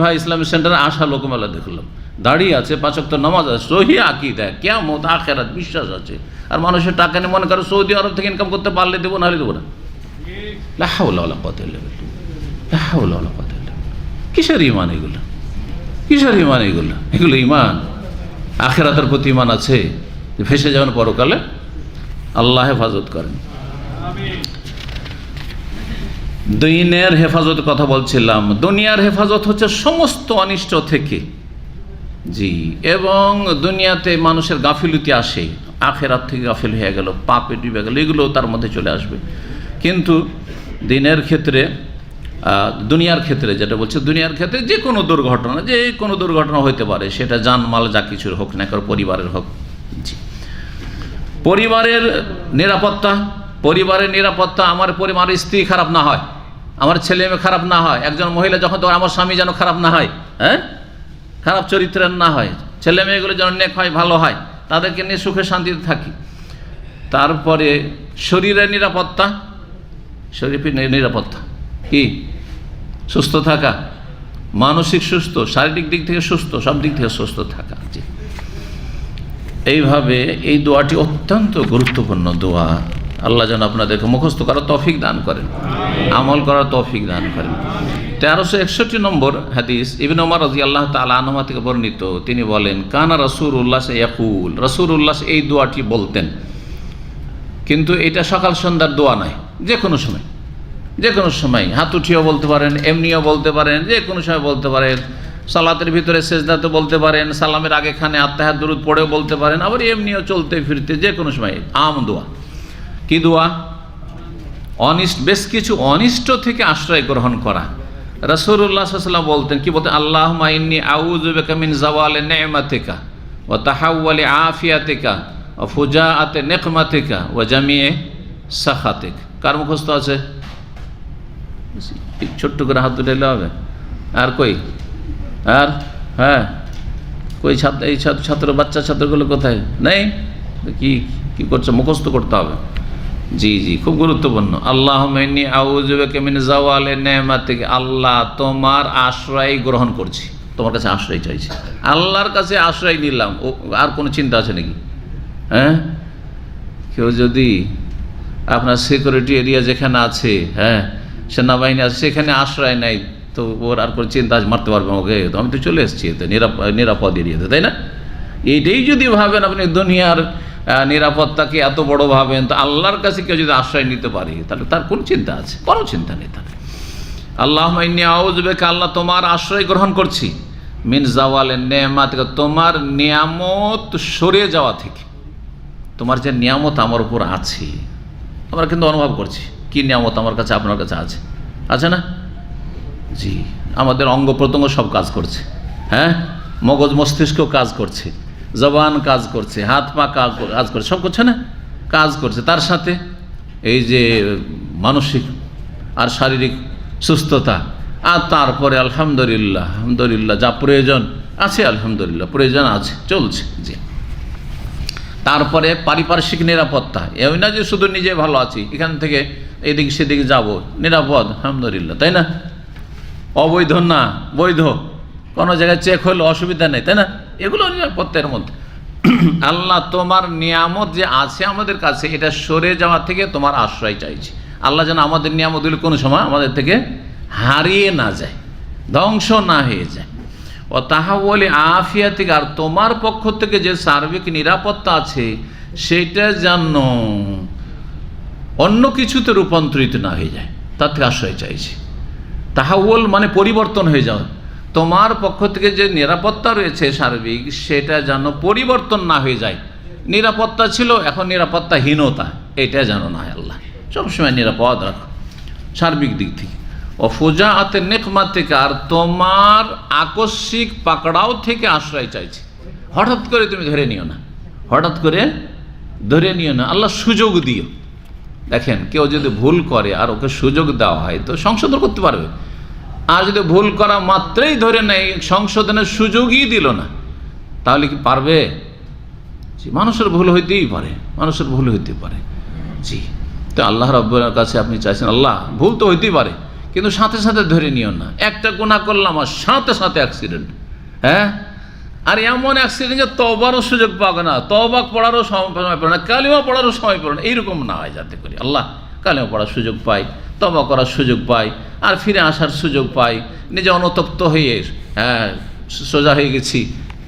ভাই ইসলামিক সেন্টারে আসা লোকমেলা দেখলাম, দাঁড়িয়ে আছে, 5 ওয়াক্ত নামাজ আছে, সহি আকীদা, কিয়ামত আখিরাত বিশ্বাস আছে, আর মানুষের টাকা নিয়ে মনে করো সৌদি আরব থেকে ইনকাম করতে পারলে দেবো, নাহলে দেবো না। লা হাওলা ওয়ালা কুওয়াতা ইল্লা বিল্লাহ, লা হাওলা ওয়ালা কুওয়াতা ইল্লা বিল্লাহ। কিসের ঈমান এগুলো? কিসের ঈমান এগুলো? এগুলো ঈমান আখিরাতের প্রতি ঈমান আছে, ফেসে যাবেন পরকালে। আল্লাহ হেফাজত করেন। দিনের হেফাজতের কথা বলছিলাম। দুনিয়ার হেফাজত হচ্ছে সমস্ত অনিষ্ট থেকে, জি, এবং দুনিয়াতে মানুষের গাফিলতি আসে, আখেরাত থেকে গাফিল হয়ে গেল, পাপে ডুবে গেল, এগুলো তার মধ্যে চলে আসবে। কিন্তু দিনের ক্ষেত্রে, দুনিয়ার ক্ষেত্রে যেটা বলছে, দুনিয়ার ক্ষেত্রে যে কোনো দুর্ঘটনা হতে পারে, সেটা জানমাল যা কিছুর হোক না কারো পরিবারের হোক। জি, পরিবারের নিরাপত্তা, আমার পরিবারের স্ত্রী খারাপ না হয়, আমার ছেলে মেয়ে খারাপ না হয়, একজন মহিলা যখন তো আমার স্বামী যেন খারাপ না হয়, হ্যাঁ, খারাপ চরিত্রের না হয়, ছেলে মেয়েগুলো যেন নেক হয়, ভালো হয়, তাদেরকে নিয়ে সুখে শান্তিতে থাকি। তারপরে শরীরের নিরাপত্তা কি? সুস্থ থাকা, মানসিক সুস্থ, শারীরিক দিক থেকে সুস্থ, সব দিক থেকে সুস্থ থাকা। জি, এইভাবে এই দোয়াটি অত্যন্ত গুরুত্বপূর্ণ দোয়া। আল্লাহ যেন আপনাদেরকে মুখস্থ করার তৌফিক দান করেন, আমল করার তৌফিক দান করেন। 1361 নম্বর হাদিস, ইবনে ওমর রাদিয়াল্লাহু তাআলা আনহুমা থেকে বর্ণিত, তিনি বলেন, কানা রাসূলুল্লাহ ইয়াকুল, রাসূলুল্লাহ এই দোয়াটি বলতেন। কিন্তু এটা সকাল সন্ধ্যার দোয়া নয়, যে কোনো সময় হাত উঠিয়েও বলতে পারেন, এমনিও বলতে পারেন, যে কোনো সময় বলতে পারেন, সালাতের ভিতরে সেজদাতে বলতে পারেন, সালামের আগেখানে আত্তাহিয়াত দুরূদ পড়েও বলতে পারেন, আবার এমনিও চলতে ফিরতে, যে কোনো সময় আম দোয়া। কি দোয়া? বেশ কিছু অনিষ্ট থেকে আশ্রয় গ্রহণ করা। রাসূলুল্লাহ সাল্লাল্লাহু আলাইহি ওয়াসাল্লাম বলতেন, কি বলতেন? আল্লাহুম্মা ইন্নী আউযু বিকা মিন যাওয়ালি নি'মাতিকা ওয়া তাহাওয়ালি আফিয়াতিকা ওয়া ফুজাআতি নিকমাতিকা ওয়া জামি'i সাখাতিক। কার মুখস্থ আছে? ছোট্ট করে হাত উঠাইলে হবে। আর কই? আর হ্যাঁ, কই ছাত্র, এই বাচ্চা ছাত্রগুলো কোথায়? নেই? কি করছে? মুখস্থ করতে হবে। জি, খুব গুরুত্বপূর্ণ। আল্লাহুম্মা ইন্নী আউযু বিকা মিন যাওয়ালি নি'মাতিকা, আল্লাহ তোমার আশ্রয় গ্রহণ করছি, তোমার কাছে আশ্রয় চাইছি, আল্লাহর কাছে আশ্রয় নিলাম। আর কোনো চিন্তা আছে নাকি? হ্যাঁ, কেউ যদি আপনার সিকিউরিটি এরিয়া যেখানে আছে, হ্যাঁ, সেনাবাহিনী আছে, সেখানে আশ্রয় নেয়, তো ওর আর কোনো চিন্তা মারতে পারবে ওকে? তো আমি তো চলে এসেছি এতে নিরাপদ এরিয়াতে, তাই না? এইটাই যদি ভাবেন আপনি দুনিয়ার নিরাপত্তাকে এত বড় ভাবেন, তো আল্লাহর কাছে কেউ যদি আশ্রয় নিতে পারে, তাহলে তার কোন চিন্তা আছে? কোনো চিন্তা নেই তার। আল্লাহুম্মা ইন্নী আউযু বিকা, আল্লাহ তোমার আশ্রয় গ্রহণ করছি, মিন যাওয়ালি নি'মাতিকা, তোমার নিয়ামত সরে যাওয়া থেকে। তোমার যে নিয়ামত আমার উপর আছে, আমরা কিন্তু অনুভব করছি কি নিয়ামত আমার কাছে, আপনার কাছে আছে না? জি, আমাদের অঙ্গ প্রত্যঙ্গ সব কাজ করছে, হ্যাঁ, মগজ মস্তিষ্ক কাজ করছে, জবান কাজ করছে, হাত পা কাজ করছে, সব করছে না? কাজ করছে। তার সাথে এই যে মানসিক আর শারীরিক সুস্থতা, আর তারপরে আলহামদুলিল্লাহ যা প্রয়োজন আছে, আলহামদুলিল্লাহ প্রয়োজন আছে, চলছে। জি, তারপরে পারিপার্শ্বিক নিরাপত্তা, এমন না যে শুধু নিজে ভালো আছি, এখান থেকে এদিক সেদিকে যাব, নিরাপদ, আলহামদুলিল্লাহ, তাই না? অবৈধ না, বৈধ, কোনো জায়গায় চেক হলো অসুবিধা নেই, তাই না? এগুলো নিরাপত্তার মধ্যে। আল্লাহ তোমার নিয়ামত যে আছে আমাদের কাছে, এটা সরে যাওয়া থেকে তোমার আশ্রয় চাইছি। আল্লাহ যেন আমাদের নিয়ামতগুলো কোনো সময় আমাদের থেকে হারিয়ে না যায়, ধ্বংস না হয়ে যায়। ও তাহাওয়ালি আফিয়াতিকা, আর তোমার পক্ষ থেকে যে সার্বিক নিরাপত্তা আছে, সেটা যেন অন্য কিছুতে রূপান্তরিত না হয়ে যায়, তার থেকে আশ্রয় চাইছি। তাহাওয়াল মানে পরিবর্তন হয়ে যাওয়া। তোমার পক্ষ থেকে যে নিরাপত্তা রয়েছে সার্বিক, সেটা যেন পরিবর্তন না হয়ে যায়। নিরাপত্তা ছিল, এখন নিরাপত্তাহীনতা, এটা যেন না হয়। আল্লাহ সবসময় নিরাপদ রাখো সার্বিক দিক থেকে। ও ফুজাআতি নিকমাতিকা, আর তোমার আকস্মিক পাকড়াও থেকে আশ্রয় চাইছি। হঠাৎ করে তুমি ধরে নিও না, আল্লাহ সুযোগ দিও। দেখেন, কেউ যদি ভুল করে আর ওকে সুযোগ দেওয়া হয়, তো সংশোধন করতে পারবে। আর যদি ভুল করা মাত্রই ধরে নেই, সংশোধনের সুযোগই দিল না, তাহলে কি পারবে? মানুষের ভুল হইতেই পারে, জি। তো আল্লাহ রাব্বুল কাছে আপনি চাইছেন, আল্লাহ ভুল তো হইতেই পারে, কিন্তু সাথে সাথে ধরে নিও না। একটা গুনাহ করলাম আর সাথে অ্যাক্সিডেন্ট, হ্যাঁ, আর এমন অ্যাক্সিডেন্ট যে তওবারও সুযোগ পাবে না, তওবা পড়ারও সময় পাবে না, কালিমা পড়ারও সময় পাবে না, এইরকম না হয়। যাতে করে আল্লাহ কালিমা পড়ার সুযোগ পাই, তওবা করার সুযোগ পাই, আর ফিরে আসার সুযোগ পাই, নিজে অনুতপ্ত হয়ে সোজা হয়ে গেছি,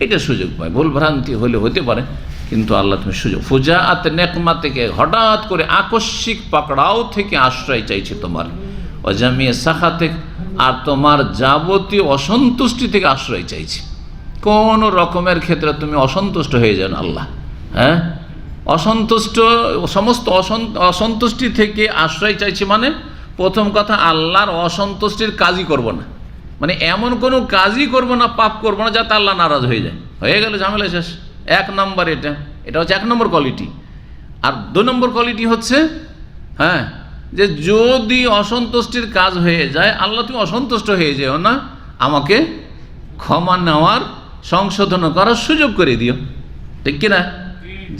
এটা সুযোগ পাই। ভুল ভ্রান্তি হতে পারে, কিন্তু আল্লাহ তুমি সুযোগ। ফুজাআতি নিকমা থেকে, হঠাৎ করে আকস্মিক পাকড়াও থেকে আশ্রয় চাইছে তোমার। ওয়া জামিয়া সাখাতিক, আর তোমার যাবতীয় অসন্তুষ্টি থেকে আশ্রয় চাইছি। কোন রকমের ক্ষেত্রে তুমি অসন্তুষ্ট হয়ে যাও না আল্লাহ, হ্যাঁ, অসন্তুষ্ট, সমস্ত অসন্তুষ্টি থেকে আশ্রয় চাইছি। মানে প্রথম কথা, আল্লাহর অসন্তুষ্টির কাজই করব না, মানে এমন কোনো কাজই করব না, পাপ করব না যাতে আল্লাহ নারাজ হয়ে যায়, হয়ে গেল ঝামেলা শেষ। এক নম্বর, এটা হচ্ছে এক নম্বর কোয়ালিটি। আর 2 নম্বর কোয়ালিটি হচ্ছে, হ্যাঁ, যে যদি অসন্তুষ্টির কাজ হয়ে যায়, আল্লাহ তুমি অসন্তুষ্ট হয়ে যেও না, আমাকে ক্ষমা নেওয়ার, সংশোধন করার সুযোগ করে দিও, ঠিক কিনা?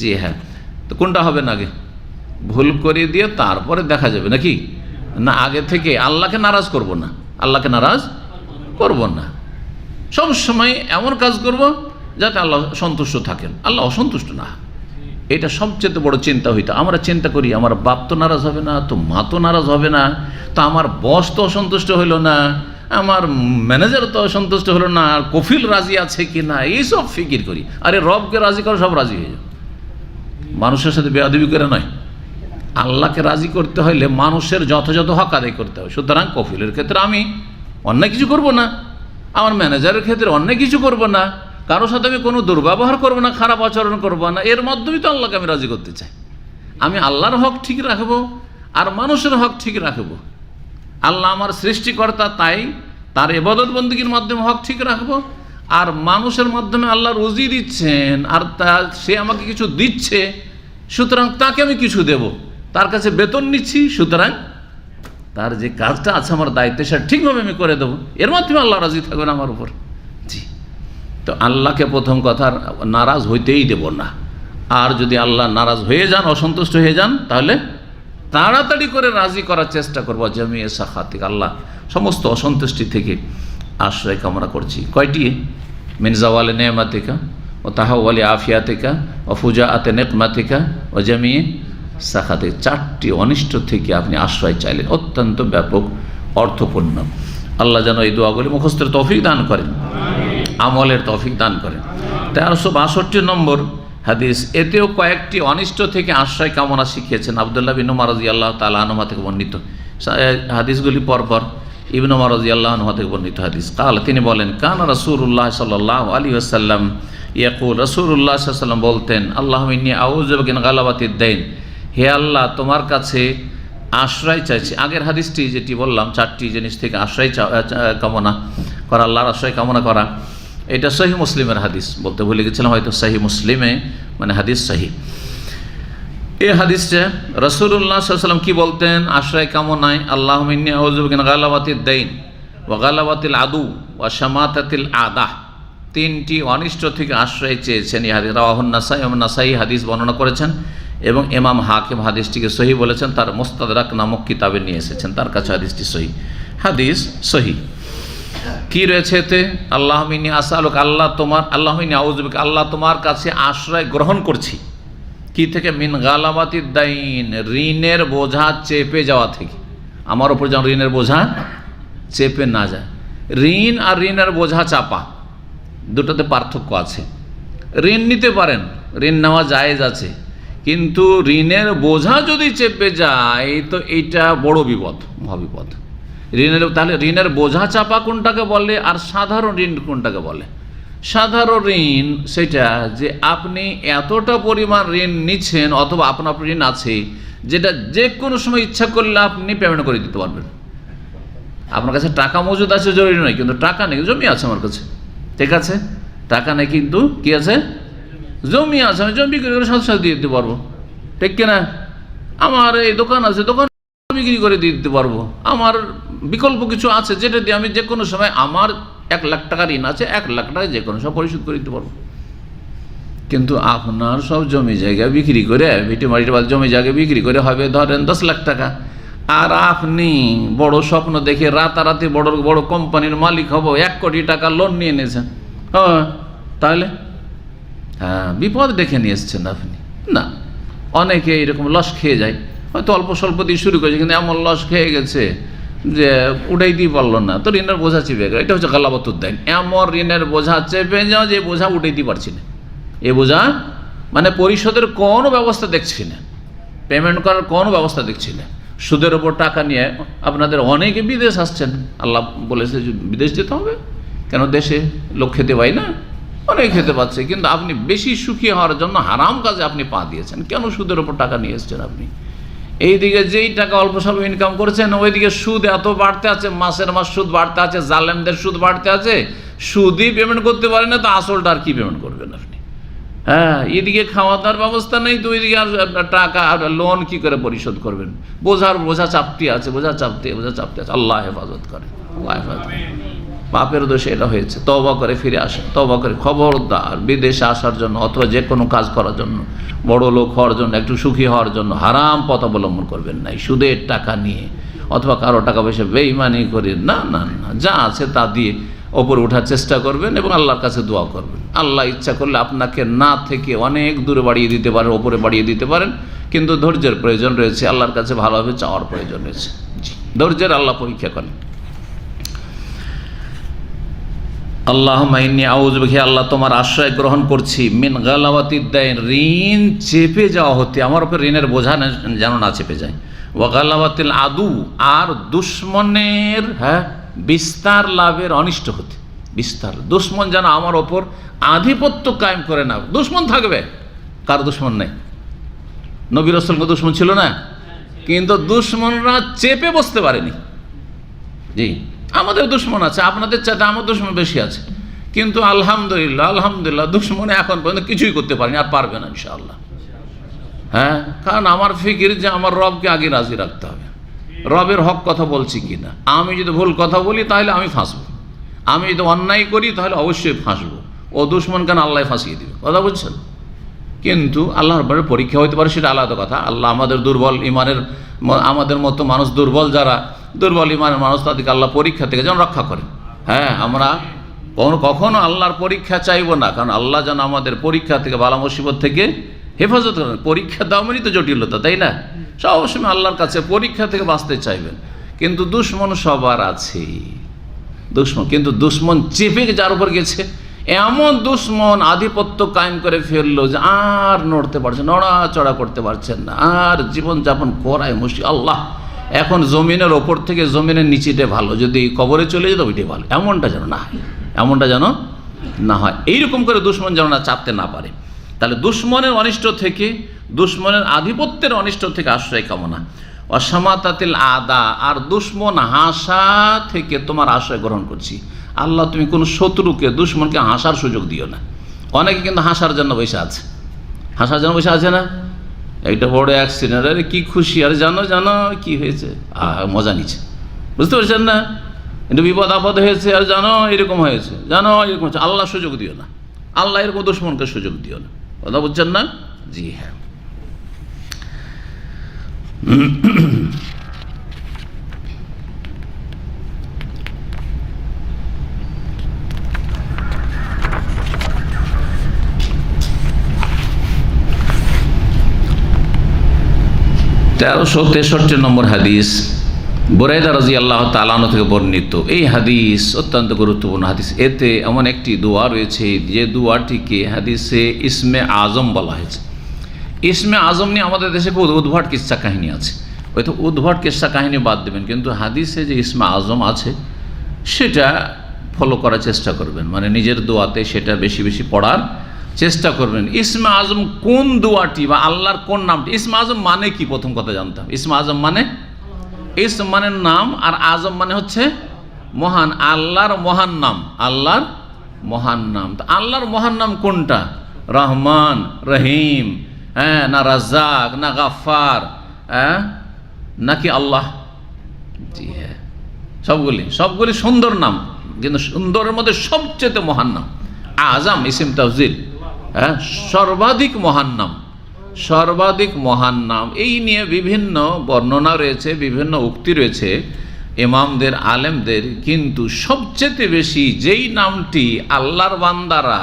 জি হ্যাঁ। তো কোনটা হবে না? আগে ভুল করে দিয়ে তারপরে দেখা যাবে নাকি? না, আগে থেকে আল্লাহকে নারাজ করব না, আল্লাহকে নারাজ করব না, সব সময় এমন কাজ করব যাতে আল্লাহ সন্তুষ্ট থাকেন, আল্লাহ অসন্তুষ্ট না। এটা সবচেয়ে বড় চিন্তা হইতো। আমরা চিন্তা করি আমার বাপ তো নারাজ হবে না, তো মা তো নারাজ হবে না, তো আমার বস তো অসন্তুষ্ট হইল না, আমার ম্যানেজার তো অসন্তুষ্ট হলো না, আর কফিল রাজি আছে কি না, এইসব ফিকির করি। আরে রবকে রাজি করো, সব রাজি হয়ে যাও। মানুষের সাথে বেয়াদবি করে নয়, আল্লাহকে রাজি করতে হইলে মানুষের যথাযথ হক আদায় করতে হবে। সুতরাং কফিলের ক্ষেত্রে আমি অন্যায় কিছু করব না, আমার ম্যানেজারের ক্ষেত্রে অন্যায় কিছু করব না, কারোর সাথে আমি কোনো দুর্ব্যবহার করব না, খারাপ আচরণ করব না। এর মাধ্যমেই তো আল্লাহকে আমি রাজি করতে চাই। আমি আল্লাহর হক ঠিক রাখবো আর মানুষের হক ঠিক রাখবো। আল্লাহ আমার সৃষ্টিকর্তা, তাই তার ইবাদত বন্দেগীর মাধ্যমে হক ঠিক রাখবো, আর মানুষের মাধ্যমে আল্লাহ রুজি দিচ্ছেন, আর সে আমাকে কিছু দিচ্ছে, সুতরাং তাকে আমি কিছু দেব, তার কাছে বেতন নিচ্ছি, সুতরাং তার যে কাজটা আছে আমার দায়িত্বে সেটা ঠিকভাবে আমি করে দেবো, এর মাধ্যমে আল্লাহ রাজি থাকবেন আমার উপর। জি, তো আল্লাহকে প্রথম কথা নারাজ হইতেই দেব না। আর যদি আল্লাহ নারাজ হয়ে যান, অসন্তুষ্ট হয়ে যান, তাহলে তাড়াতাড়ি করে রাজি করার চেষ্টা করবো। জামিয়া সাখাতিক, আল্লাহ সমস্ত অসন্তুষ্টি থেকে আশ্রয় কামনা করছি। কয়টি? মিন জাওয়ালি নেমাতিকা ও তাহাওয়ালি আফিয়াতিকা ও ফুজাআতে নেকমাতিকা ও জামিয়া সাখাতিক, 4টি অনিষ্ট থেকে আপনি আশ্রয় চাইলেন, অত্যন্ত ব্যাপক অর্থপূর্ণ। আল্লাহ যেন এই দোয়াগুলি মুখস্থের তৌফিক দান করেন, আমলের তৌফিক দান করেন। 1362 নম্বর হাদিস, এতেও কয়েকটি অনিষ্ট থেকে আশ্রয় কামনা শিখিয়েছেন। আব্দুল্লাহ বিন উমর রাদিয়াল্লাহু তাআলা আনহু থেকে বর্ণিত হাদিসগুলি পরপর। ইবনে উমর রাদিয়াল্লাহু আনহু থেকে বর্ণিত হাদিস, কাল, তিনি বলেন, কানা রাসূলুল্লাহ সাল্লাল্লাহু আলাইহি ওয়াসাল্লাম ইয়াকুল, রাসূলুল্লাহ সাল্লাল্লাহু আলাইহি ওয়াসাল্লাম বলতেন, আল্লাহুম্মা ইন্নী আউযু বিকা মিন গালাবাতিদ দাইন, হে আল্লাহ তোমার কাছে আশ্রয় চাইছি। আগের হাদিসটি যেটি বললাম, 4টি জিনিস থেকে আশ্রয় কামনা করা, আল্লাহর আশ্রয় কামনা করা, এটা সহিহ মুসলিমের হাদিস, বলতে ভুলে গেছিলাম, হয়তো সহিহ মুসলিমে মানে হাদিস সহিহ। এই হাদিসে রাসূলুল্লাহ সাল্লাল্লাহু আলাইহি ওয়াসাল্লাম কি বলতেন আশ্রয় কামনায়? আল্লাহুম্মা ইন্নী আউযু বিকা মিন গালাবাতিদ দাইন ওয়া গালাবাতিল আদু ওয়া শামাতাতিল আদা, 3টি অনিষ্ট থেকে আশ্রয় চেয়েছেন। এই হাদিস রাওয়াহুন নাসাই, ইমাম নাসাই হাদিস বর্ণনা করেছেন এবং ইমাম হাকিম হাদিসটিকে সহিহ বলেছেন, তার মুস্তাদরাক নামক কিতাবে নিয়ে এসেছেন, তার কাছে হাদিসটি সহিহ, হাদিস সহিহ। কি রয়েছে এতে? আল্লাহুম্মা ইন্নী আসআলুকা, আল্লাহ তোমার, আল্লাহুম্মা ইন্নী আউযু বিকা, আল্লাহ তোমার কাছে আশ্রয় গ্রহণ করছি। কি থেকে? মিন গালাবাতিদ দাইন, ঋণের বোঝা চেপে যাওয়া থেকে। আমার উপর যেন ঋণের বোঝা চেপে না যায়। ঋণ আর ঋণের বোঝা চাপা, দুটোতে পার্থক্য আছে। ঋণ নিতে পারেন, ঋণ নেওয়া জায়েজ আছে, কিন্তু ঋণের বোঝা যদি চেপে যায় তো এইটা বড় বিপদ, মহাবিপদ। ঋণের, তাহলে ঋণের বোঝা চাপা কোনটাকে বলে আর সাধারণ ঋণ কোনটাকে বলে? সাধারণ ঋণ সেটা যে আপনি এতটা পরিমাণ ঋণ নিচ্ছেন অথবা আপনার ঋণ আছে যেটা যে কোনো সময় ইচ্ছা করলে আপনি পেমেন্ট করে দিতে পারবেন। আপনার কাছে টাকা মজুদ আছে জরুরি নয়, কিন্তু টাকা নেই, জমি আছে আমার কাছে, ঠিক আছে, টাকা নেই কিন্তু কি আছে? জমি আছে, আমি জমি বিক্রি করে সাথে সাথে দিয়ে দিতে পারবো, ঠিক কিনা? আমার এই দোকান আছে, দোকান বিক্রি করে দিয়ে দিতে পারবো। আমার বিকল্প কিছু আছে যেটা দিয়ে আমি যে কোনো সময়, আমার 1 লাখ টাকা ঋণ আছে, 1 লাখ টাকা যে কোনো সময় পরিশোধ করে দিতে পারবো। কিন্তু আপনার সব জমি জায়গা বিক্রি করে, ভিটে মাটির জমি জায়গা বিক্রি করে হবে ধরেন 10 লাখ টাকা, আর আপনি বড় স্বপ্ন দেখে রাতারাতি বড় বড় কোম্পানির মালিক হব, 1 কোটি টাকা লোন নিয়ে নিয়েছেন, হ্যাঁ, তাহলে হ্যাঁ বিপদ ডেকে নিয়ে এসছেন আপনি। না, অনেকে এরকম লস খেয়ে যায়, হয়তো অল্প স্বল্প দিয়ে শুরু করেছে, কিন্তু এমন লস খেয়ে গেছে যে উঠাই দিয়ে পারলো না, তো ঋণের বোঝা চেপে গেল। এটা হচ্ছে গালাবাতুদ দাইন, এমন ঋণের বোঝা চেপে যাও যে বোঝা উঠাইতে পারছি না। এ বোঝা মানে পরিশোধের কোনো ব্যবস্থা দেখছি না, পেমেন্ট করার কোনো ব্যবস্থা দেখছি না, সুদের ওপর টাকা নিয়ে আপনাদের অনেকে বিদেশ আসছেন। আল্লাহ বলেছে যে বিদেশ যেতে হবে, কেন দেশে লোক খেতে পায় না? অনেক খেতে পাচ্ছে, কিন্তু আপনি বেশি সুখী হওয়ার জন্য হারাম কাজে আপনি পা দিয়েছেন। কেন সুদের ওপর টাকা নিয়ে এসছেন আপনি? এইদিকে যেই টাকা অল্প স্বল্প ইনকাম করেছেন, ওইদিকে সুদ এত বাড়তে আছে, মাসের মাস সুদ বাড়তে আছে, জালেমদের সুদ বাড়তে আছে। সুদই পেমেন্ট করতে পারেন না, তো আসলটা আর কি পেমেন্ট করবেন আপনি? হ্যাঁ, এদিকে খাওয়া দাওয়ার ব্যবস্থা নেই, তো ওইদিকে আর টাকা আর লোন কি করে পরিশোধ করবেন? বোঝা চাপটি আছে, বোঝা চাপতে আছে। আল্লাহ হেফাজত করে, আল্লাহ হেফাজত করে। পাপের দোষে এটা হয়েছে। তওবা করে ফিরে আসেন, তওবা করে। খবরদার বিদেশে আসার জন্য অথবা যে কোনো কাজ করার জন্য, বড় লোক হওয়ার জন্য, একটু সুখী হওয়ার জন্য হারাম পথ অবলম্বন করবেন না, সুদের টাকা নিয়ে অথবা কারো টাকা পয়সা বেইমানি করে। না না না, যা আছে তা দিয়ে ওপরে ওঠার চেষ্টা করবেন এবং আল্লাহর কাছে দোয়া করবেন। আল্লাহ ইচ্ছা করলে আপনাকে না থেকে অনেক দূরে বাড়িয়ে দিতে পারেন, ওপরে বাড়িয়ে দিতে পারেন, কিন্তু ধৈর্যের প্রয়োজন রয়েছে, আল্লাহর কাছে ভালোভাবে চাওয়ার প্রয়োজন রয়েছে। জি, ধৈর্যের আল্লাহ পরীক্ষা করেন। আল্লাহুম্মা ইন্নী আউযু বিকা, আল্লাহ তোমার আশ্রয় গ্রহণ করছি, মিন গালাওয়াতিদ দাইন, ঋণ চেপে যাওয়া হতে, আমার উপর ঋণের বোঝা যেন না চেপে যায়। ওয়া গালাওয়াতিল আদু, আর দুশ্মনের বিস্তার লাভের অনিষ্ট হতে, বিস্তার, দুশ্মন যেন আমার ওপর আধিপত্য কায়েম করে না। দুশ্মন থাকবে, কার দুশ্মন নেই? নবী রাসূলকে দুশ্মন ছিল না, কিন্তু দুশ্মনরা চেপে বসতে পারেনি। জি, আমাদের দুশ্মন আছে, আপনাদের চাইতে আমার দুশ্মন বেশি আছে, কিন্তু আলহামদুলিল্লাহ দুশ্মনে এখন পর্যন্ত কিছুই করতে পারেনি, আর পারবে না ইনশাআল্লাহ। হ্যাঁ, কারণ আমার ফিকির যে আমার রবকে আগে রাজি রাখতে হবে, রবের হক কথা বলছি কিনা। আমি যদি ভুল কথা বলি তাহলে আমি ফাঁসবো, আমি যদি অন্যায় করি তাহলে অবশ্যই ফাঁসবো। ও দুশ্মন কেন আল্লাহ ফাঁসিয়ে দিবে, কথা বলছেন? কিন্তু আল্লাহর পরে পরীক্ষা হতে পারে, সেটা আলাদা কথা। আল্লাহ আমাদের দুর্বল ইমানের, আমাদের মতো মানুষ দুর্বল, যারা দুর্বল ইমানের মানুষ, তাদেরকে আল্লাহ পরীক্ষা থেকে যেন রক্ষা করেন। হ্যাঁ, আমরা কখনো আল্লাহর পরীক্ষা চাইবো না, কারণ আল্লাহ যেন আমাদের পরীক্ষা থেকে, বালা মুসিবত থেকে হেফাজত করেন। পরীক্ষা দেওয়া মানে তো জটিলতা, তাই না? সবসময় আল্লাহর কাছে পরীক্ষা থেকে বাঁচতে চাইবেন, কিন্তু দুশ্মন সবার আছে। দুশ্মন, কিন্তু দুশ্মন চেপে যার উপর গেছে, এমন দুশ্মন আধিপত্য কায়েম করে ফেললো যে আর নড়তে পারছেন, নড়াচড়া করতে পারছেন না, আর জীবনযাপন করায় মুশকিল। আল্লাহ, এখন জমিনের ওপর থেকে জমিনের নিচেটা ভালো, যদি কবরে চলে যেত ওইটাই ভালো। এমনটা যেন না হয়, এমনটা যেন না হয়। এইরকম করে দুশ্মন যেন না চাপতে না পারে। তাহলে দুশ্মনের অনিষ্ট থেকে, দুশ্মনের আধিপত্যের অনিষ্ট থেকে আশ্রয় কামনা। অসামাতাতিল আদা, আর দুশ্মন হাসা থেকে তোমার আশ্রয় গ্রহণ করছি। আল্লাহ, তুমি কোনো শত্রুকে, দুশ্মনকে হাসার সুযোগ দিও না। অনেকে কিন্তু হাসার জন্য বসে আছে, হাসার জন্য বসে আছে না? একটা বড় অ্যাক্সিডেন্ট, আরে কি খুশি, আর জানো কি হয়েছে, মজা নিচ্ছে, বুঝতে পারছেন না? একটু বিপদ আপদ হয়েছে, আর জানো এরকম হয়েছে, এরকম হচ্ছে। আল্লাহ সুযোগ দিও না, আল্লাহ এরকম দুশ্মনকে সুযোগ দিও না, কথা বুঝছেন না? জি হ্যাঁ। তেরোশো 63 নম্বর হাদিস, বুরাইদা রাদিয়াল্লাহু তাআলা আনহু থেকে বর্ণিত। এই হাদিস অত্যন্ত গুরুত্বপূর্ণ হাদিস। এতে এমন একটি দোয়া রয়েছে যে দোয়াটিকে হাদিসে ইসমে আজম বলা হয়েছে। ইসমে আজম নিয়ে আমাদের দেশে উদ্ভট কিস্সা কাহিনী আছে, হয়তো উদ্ভট কিস্সা কাহিনী বাদ দেবেন, কিন্তু হাদিসে যে ইসমে আজম আছে সেটা ফলো করার চেষ্টা করবেন, মানে নিজের দোয়াতে সেটা বেশি বেশি পড়ার চেষ্টা করবেন। ইসমে আজম কোন দোয়াটি বা আল্লাহর কোন নামটি? ইসমে আজম মানে কি, প্রথম কথা জানতাম। ইসমে আজম মানে, ইসম মানে নাম, আর আজম মানে হচ্ছে মহান। আল্লাহর মহান নাম, আল্লাহর মহান নাম। তো আল্লাহর মহান নাম কোনটা? রহমান, রহিম, হ্যাঁ, না রাজ্জাক, না গাফফার, হ্যাঁ, নাকি আল্লাহ? জি হ্যাঁ, সবগুলি সুন্দর নাম, কিন্তু সুন্দরের মধ্যে সবচেয়ে মহান নাম আজম, ইসিম তাফজিল, হ্যাঁ, সর্বাধিক মহান নাম, সর্বাধিক মহান নাম। এই নিয়ে বিভিন্ন বর্ণনা রয়েছে, বিভিন্ন উক্তি রয়েছে ইমামদের, আলেমদের, কিন্তু সবচেয়ে বেশি যেই নামটি আল্লাহর বান্দারা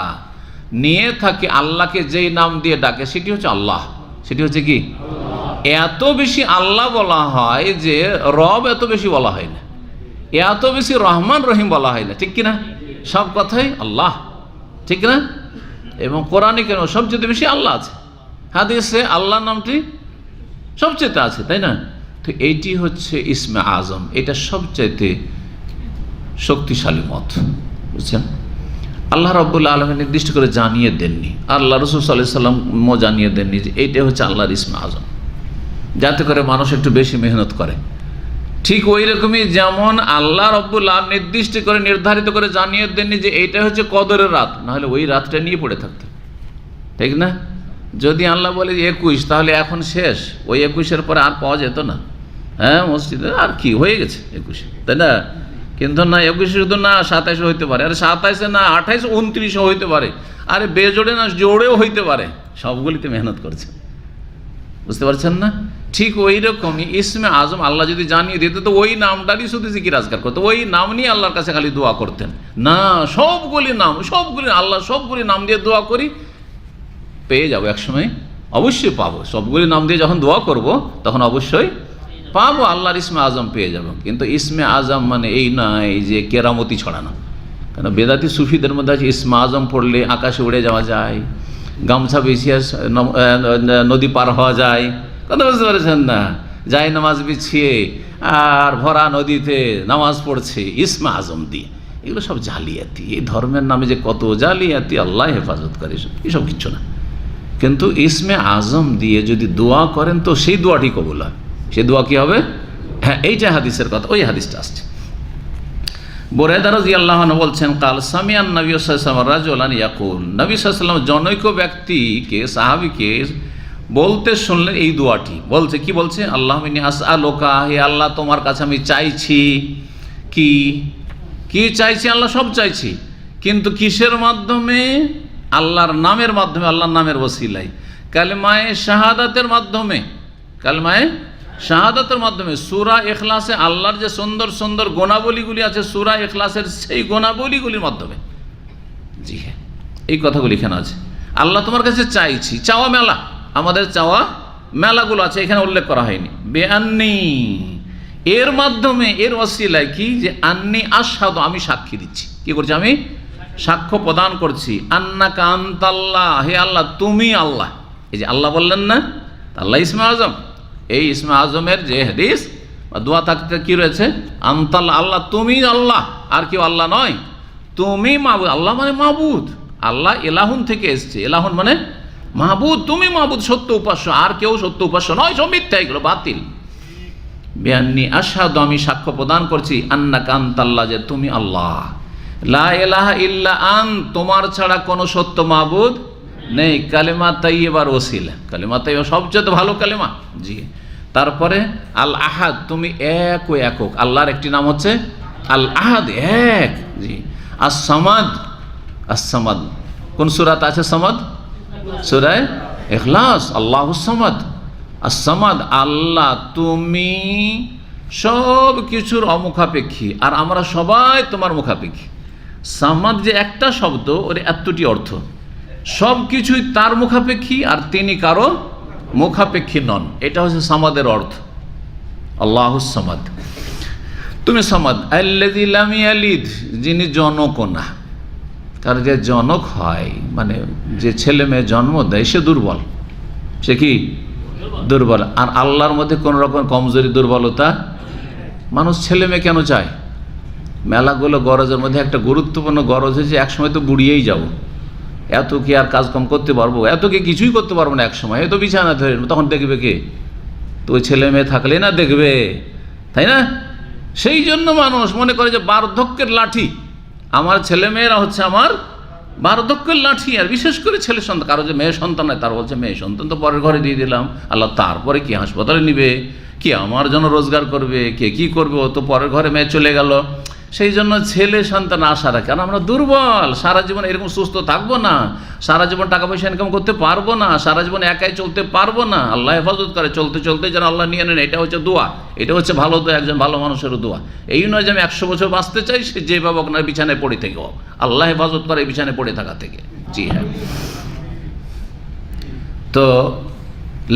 নিয়ে থাকে, আল্লাহকে যেই নাম দিয়ে ডাকে, সেটি হচ্ছে আল্লাহ। সেটি হচ্ছে কি? এত বেশি আল্লাহ বলা হয় যে রব এত বেশি বলা হয় না, এত বেশি রহমান রহিম বলা হয় না, ঠিক কিনা? সব কথাই আল্লাহ, ঠিক না? এবং কোরআনে কেন সবচেয়ে বেশি আল্লাহ আছে, হাদিসে আল্লাহ নামটি সবচেয়ে আছে, তাই না? তো তো এইটি হচ্ছে ইসমে আজম, এটা সবচাইতে শক্তিশালী মত, বুঝছেন। আল্লাহ রাব্বুল আলামিন নির্দিষ্ট করে জানিয়ে দেননি, আল্লাহ রাসূল সাল্লাল্লাহু আলাইহি ওয়াসাল্লামও জানিয়ে দেননি যে এইটা হচ্ছে আল্লাহর ইসমে আজম, যাতে করে মানুষ একটু বেশি মেহনত করে। ঠিক ওই রকমই যেমন আল্লাহ রাব্বুল আলামিন নির্দিষ্ট করে নির্ধারিত করে জানিয়ে দেননি যে এইটা হচ্ছে কদরের রাত, নাহলে ওই রাতটা নিয়ে পড়ে থাকতো, ঠিক না। যদি আল্লাহ বলে যে 21, তাহলে এখন শেষ, ওই 21-এর পরে আর পাওয়া যেত না। হ্যাঁ, মসজিদে আর কি হয়ে গেছে 21, তাই না। কিন্তু না, 21 শুধু না, 27 হইতে পারে, আরে 27 না, 28, 29 হইতে পারে, আরে বেজোড়ে না জোড়েও হইতে পারে, সবগুলিতে মেহনত করছে, বুঝতে পারছেন না। ঠিক ওই রকমই ইসমে আজম আল্লাহ যদি জানিয়ে দিত, তো ওই নামটারই শুধু জিকির আজকার করতো, ওই নাম নিয়ে আল্লাহর কাছে খালি দোয়া করতেন না। সবগুলি নাম, সবগুলি আল্লাহ, সবগুলি নাম দিয়ে দোয়া করি, পেয়ে যাবো একসময়, অবশ্যই পাবো। সবগুলি নাম দিয়ে যখন দোয়া করব তখন অবশ্যই পাবো, আল্লাহর ইসমে আজম পেয়ে যাব। কিন্তু ইসমে আজম মানে এই নয় যে কেরামতি ছড়ানো, কেন বেদাতি সুফিদের মধ্যে আছে ইসমে আজম পড়লে আকাশে উড়ে যাওয়া যায়, গামছা বিছিয়ে নদী পার হওয়া যায়, কথা বুঝতে পারছেন না। যাই নামাজ বিছিয়ে আর ভরা নদীতে নামাজ পড়ছে ইসমে আজম দিয়ে, এগুলো সব জালিয়াতি। এই ধর্মের নামে যে কত জালিয়াতি, আল্লাহ হেফাজত করে, এসব কিচ্ছু না। কিন্তু ইসমে আজম দিয়ে যদি দোয়া করেন তো সেই দোয়াটি কবুল হয়। সে দোয়া কি হবে? হ্যাঁ, এইটা হাদিসের কথা, ওই হাদিসটা আসছে। বুরায়দা রাদিয়াল্লাহু আনহু বলছেন, কাল সামিআন নবী সাল্লাল্লাহু আলাইহি ওয়াসাল্লাম রাজুলান ইয়াকুল, নবী সাল্লাল্লাহু আলাইহি ওয়াসাল্লাম জনৈক ব্যক্তিকে, সাহাবীকে বলতে শুনলেন এই দোয়াটি। বলছে, কি বলছে? আল্লাহুম্মা ইন্নী আসআলুকা, হে আল্লাহ তোমার কাছে আমি চাইছি। কি কি চাইছি? আল্লাহ সব চাইছি, কিন্তু কিসের মাধ্যমে? আল্লাহর নামের মাধ্যমে, আল্লাহর নামের ওসিলায়, কালেমায়ে শাহাদাতের মাধ্যমে, কালেমায়ে শাহাদাতের মাধ্যমে। সূরা ইখলাসে আল্লাহর যে সুন্দর সুন্দর গুণাবলীগুলি আছে, সূরা ইখলাসের সেই গুণাবলীগুলির মাধ্যমে। জি হ্যাঁ, এই কথাগুলি এখানে আছে। আল্লাহ তোমার কাছে চাইছি, চাওয়া মেলা, আমাদের চাওয়া মেলাগুলো আছে, এখানে উল্লেখ করা হয়নি। বেআন্নি, এর মাধ্যমে, এর ওসিলায় কি? যে আন্নি আশহাদু, আমি সাক্ষী দিচ্ছি। কি করছি? আমি সাক্ষ্য প্রদান করছি। আন্নাকা আনতাল্লাহ, হে আল্লাহ তুমি আল্লাহ। এই যে আল্লাহ বললেন না, আল্লাহ ইসমে আজম, এই ইসমে আজমের যে হাদিস বা দোয়া থাকতে কি রয়েছে? আনতাল্লাহ, আল্লাহ তুমি আল্লাহ, আর কেউ আল্লাহ নয়, তুমি মাবুদ। আল্লাহ মানে মাবুদ, আল্লাহ এলাহুন থেকে এসছে, এলাহুন মানে মাহবুদ, তুমি মাহবুদ, সত্য উপাস্য, আর কেউ সত্য উপাস্য নয়, সব মিথ্যা, এগুলো বাতিল। বিআন্নী আশহাদু, আমি সাক্ষ্য প্রদান করছি, আন্নাকা আনতাল্লাহ, যে তুমি আল্লাহ, লা ইলাহা ইল্লা আন্ত, তোমার ছাড়া কোনো সত্য মাবুদ নেই। কালেমা তাইয়্যিবার ওসিলা, কালেমা তাইয়্যিবা সবচেয়ে ভালো কালেমা। জি, তারপরে আল আহাদ, তুমি এক ও একক, আল্লাহর একটি নাম হচ্ছে আল আহাদ, এক। জি, আস সামাদ, আস সামাদ কোন সূরাতে আছে? সামাদ সূরা ইখলাস, আল্লাহুস সামাদ, আস সামাদ, আল্লাহ তুমি সব কিছুর অমুখাপেক্ষী, আর আমরা সবাই তোমার মুখাপেক্ষী। সামাদ যে একটা শব্দ, ওর এতটি অর্থ, সব কিছুই তার মুখাপেক্ষী আর তিনি কারো মুখাপেক্ষী নন, এটা হচ্ছে সামাদের অর্থ। আল্লাহুস সামাদ, তুমি সামাদ। আল্লাযী লাম ইয়ালিদ, যিনি জনক না, তার যে জনক হয় মানে যে ছেলে মেয়ে জন্ম দেয়, সে দুর্বল, সে কি দুর্বল। আর আল্লাহর মধ্যে কোন রকম কমজোরি দুর্বলতা, মানুষ ছেলে মেয়ে কেন চায়? মেলাগুলো গরজের মধ্যে একটা গুরুত্বপূর্ণ গরজ হয়েছে, একসময় তো বুড়িয়েই যাব, এত কি আর কাজকর্ম করতে পারবো, এত কি কিছুই করতে পারবো না, একসময় এত বিছানা ধরে, তখন দেখবে কে? তো ওই ছেলে মেয়ে থাকলে না দেখবে, তাই না? সেই জন্য মানুষ মনে করে যে বার্ধক্যের লাঠি, আমার ছেলে মেয়েরা হচ্ছে আমার বার্ধক্যের লাঠি। আর বিশেষ করে ছেলে সন্তান, কারো যে মেয়ে সন্তান হয় তার বলছে মেয়ে সন্তান তো পরের ঘরে দিয়ে দিলাম, আল্লাহ তারপরে কি হাসপাতালে নিবে, কি আমার জন্য রোজগার করবে, কে কি করবে, ও তো পরের ঘরে মেয়ে চলে গেল। সেই জন্য ছেলে সন্তান আশা রাখে, কারণ আমরা দুর্বল, সারা জীবন এরকম সুস্থ থাকবো না, সারা জীবন টাকা পয়সা ইনকাম করতে পারবো না, সারা জীবন একাই চলতে পারবো না। আল্লাহ হেফাজত করে, চলতে চলতে যেন আল্লাহ নিয়ে নেন, এটা হচ্ছে দোয়া, এটা হচ্ছে ভালো দোয়া, একজন ভালো মানুষেরও দোয়া। এই নয় যে আমি 100 বছর বাঁচতে চাই, সে যে বাবা আপনার বিছানায় পড়ে থেকে হোক, আল্লাহ হেফাজত করে বিছানায় পড়ে থাকা থেকে। জি হ্যাঁ, তো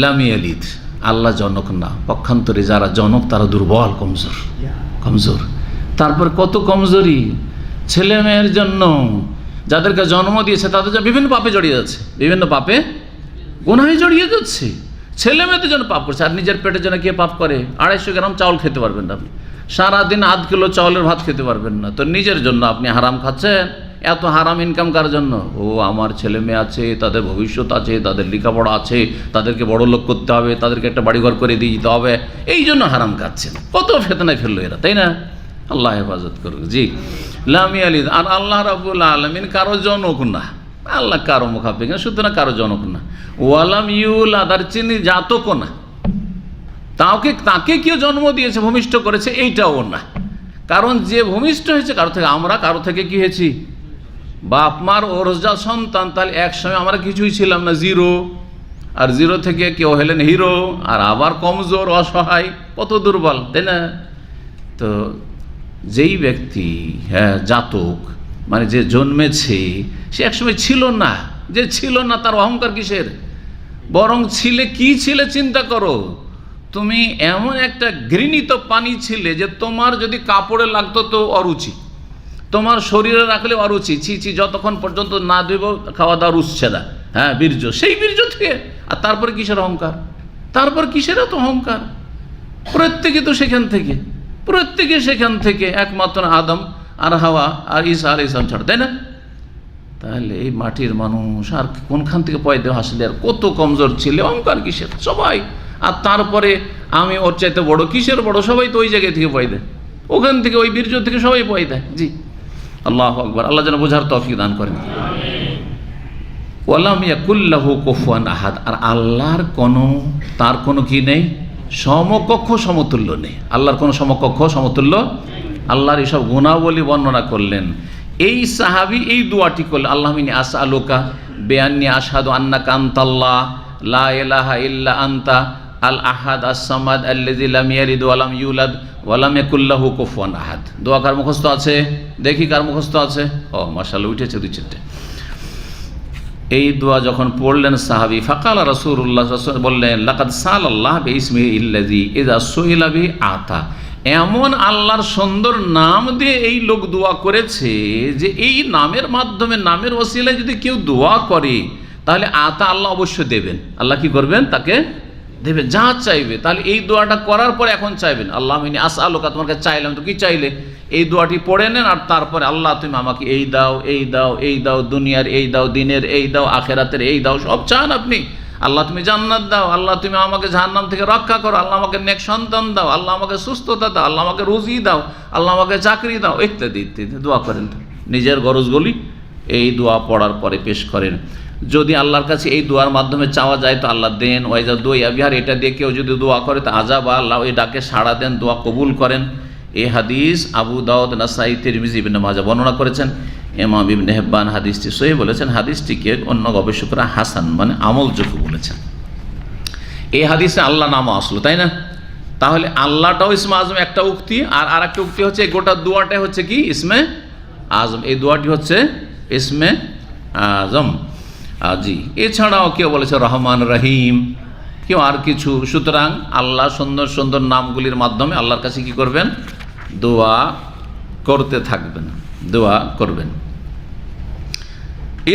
লাম ইয়ালিদ, আল্লাহ জনক না, পক্ষান্তরে যারা জনক তারা দুর্বল, কমজোর, কমজোর। তারপর কত কমজোরি ছেলে মেয়ের জন্য, যাদেরকে জন্ম দিয়েছে তাদের বিভিন্ন পাপে জড়িয়ে যাচ্ছে, বিভিন্ন পাপে গুনাহে জড়িয়ে যাচ্ছে। ছেলে মেয়েদের জন্য পাপ করছে। আর নিজের পেটের জন্য কে পাপ করে? 250 গ্রাম চাউল খেতে পারবেন না আপনি, সারাদিন আধ কিলো চাউলের ভাত খেতে পারবেন না, তো নিজের জন্য আপনি হারাম খাচ্ছেন। এত হারাম ইনকাম কার জন্য? ও আমার ছেলে মেয়ে আছে, তাদের ভবিষ্যৎ আছে, তাদের লেখাপড়া আছে, তাদেরকে বড় লোক করতে হবে, তাদেরকে একটা বাড়িঘর করে দিয়ে দিতে হবে, এই জন্য হারাম খাচ্ছেন। কত ফেতনায় ফেললো এরা, তাই না? আল্লাহ হেফাজত করুক। জি, লামি আলী। আর আল্লাহ রাব্বুল আলামিন কারো জনক না, আল্লাহ কারো মুখাপেক্ষ, সুতরাং কারো জনক না। ওয়ালাম ইউলাদ, আর চিনি জাতকও না। তাকে কেউ জন্ম দিয়েছে, ভূমিষ্ঠ করেছে, এইটাও না। কারণ যে ভূমিষ্ঠ হয়েছে কারো থেকে, আমরা কারো থেকে কি হয়েছি? বাপ মার ওরসজাত সন্তান। তাহলে এক সময় আমরা কিছুই ছিলাম না, জিরো। আর জিরো থেকে কেউ হলেন হিরো, আর আবার কমজোর, অসহায়, কত দুর্বল, তাই না? তো যেই ব্যক্তি জাতক, মানে যে জন্মেছে, সে একসময় ছিল না। যে ছিল না তার অহংকার কিসের? বরং ছিলে, কি ছিলে চিন্তা করো। তুমি এমন একটা ঘৃণিত পানি ছিলে যে তোমার যদি কাপড়ে লাগতো তো অরুচি, তোমার শরীরে রাখলে অরুচি, ছি, যতক্ষণ পর্যন্ত না দেব খাওয়া দাওয়া রুচছে না। বীর্য, সেই বীর্য থেকে। আর তারপরে কিসের অহংকার? তারপর কিসের তো অহংকার? প্রত্যেকে তো সেখান থেকে, একমাত্র আদম আর হাওয়া আর ঈসা আলাইহিস সালাম ছাড়া, তাই না? তাহলে এই মাটির মানুষ আর কোনখান থেকে পয়দা আসলে? আর কত কমজোর ছিল, অহংকার কিসের? সবাই। আর তারপরে আমি ওর চাইতে বড়, কিসের বড়? সবাই তো ওই জায়গায় থেকে পয়দা, ওখান থেকে, ওই বীর্য থেকে সবাই পয়দা। জি, আল্লাহু আকবার। আল্লাহ যেন বোঝার তৌফিক দান করেন। ওয়ালাম ইয়াকুল্লাহু কুফুয়ান আহাদ, আর আল্লাহর তার কোনো কি নেই? সমকক্ষ, সমতুল্য নেই। আল্লাহর কোনো সমকক্ষ, সমতুল্য। আল্লাহর এইসব গুণাবলী বর্ণনা করলেন। এই সাহাবী এই দোয়াটি করলেন, আল্লাহুম্মা ইন্নী আসআলুকা বিআন্নী আশহাদু আন্নাকা আনতাল্লাহ লা ইলাহা ইল্লা আনতা আল আহাদ আস-সামাদ আল্লাযী লাম ইয়ালিদ ওয়া লাম ইউলাদ ওয়া লাম ইয়াকুল লাহু কুফুয়ান আহাদ। দোয়া কার মুখস্থ আছে? দেখি কার মুখস্থ আছে। ও মাশাআল্লাহ, উঠেছে 2-4টে। এই দোয়া যখন পড়লেন সাহাবী, ফাকাল রাসূলুল্লাহ সাল্লাল্লাহু আলাইহি ওয়াসাল্লাম, বললেন লাকাদ সালাল্লাহ বিইসমিহি ইল্লাযী ইযা সুইলা বিহি আতা। এমন আল্লাহর সুন্দর নাম দিয়ে এই লোক দোয়া করেছে যে এই নামের মাধ্যমে, নামের ওসিলায় যদি কেউ দোয়া করে তাহলে আতা, আল্লাহ অবশ্যই দেবেন। আল্লাহ কি করবেন? তাকে দেবেন যা চাইবে। তাহলে এই দোয়াটা করার পরে এখন চাইবেন, আল্লাহুম্মা ইন্নী আসআলুকা, তোমার কাছে চাইলাম, তো কি চাইলে? এই দোয়াটি পড়ে নেন, আর তারপরে আল্লাহ তুমি আমাকে এই দাও, এই দাও, এই দাও, দুনিয়ার এই দাও, দিনের এই দাও, আখেরাতের এই দাও, সব চান আপনি। আল্লাহ তুমি জান্নাত দাও, আল্লাহ তুমি আমাকে জাহান্নাম থেকে রক্ষা করো, আল্লাহ আমাকে নেক সন্তান দাও, আল্লাহ আমাকে সুস্থতা দাও, আল্লাহ আমাকে রুজি দাও, আল্লাহ আমাকে চাকরি দাও, ইত্যাদি ইত্যাদি দোয়া করেন। নিজের গরজগুলি এই দোয়া পড়ার পরে পেশ করেন। যদি আল্লাহর কাছে এই দোয়ার মাধ্যমে চাওয়া যায় তো আল্লাহ দেন। ওয়াইজা দোয়া বিহার, এটা দিয়ে কেউ যদি দোয়া করে তো আজাব, আল্লাহ এই ডাকে সাড়া দেন, দোয়া কবুল করেন। এই হাদিস আবু দাউদ, নাসাই, তিরমিজি, ইবনে মাজাহ বর্ণনা করেছেন। ইমাম ইবনে হিব্বান হাদিসটি সহিহ বলেছেন। হাদিসটিকে অন্য গবেষকরা হাসান, মানে আমলযোগ্য বলেছেন। এই হাদিসে আল্লাহ নাম আসলো, তাই না? তাহলে আল্লাহটাও ইসমে আজম একটা উক্তি, আর আরেকটা উক্তি হচ্ছে গোটা দোয়াটাই হচ্ছে কি? ইসমে আজম। এই দোয়াটি হচ্ছে ইসমে আজম। জি, এছাড়াও কেউ বলেছে রহমান, রহিম, কেউ আর কিছু। সুতরাং আল্লাহ সুন্দর সুন্দর নামগুলির মাধ্যমে আল্লাহর কাছে কি করবেন? দোয়া করতে থাকবেন, দোয়া করবেন।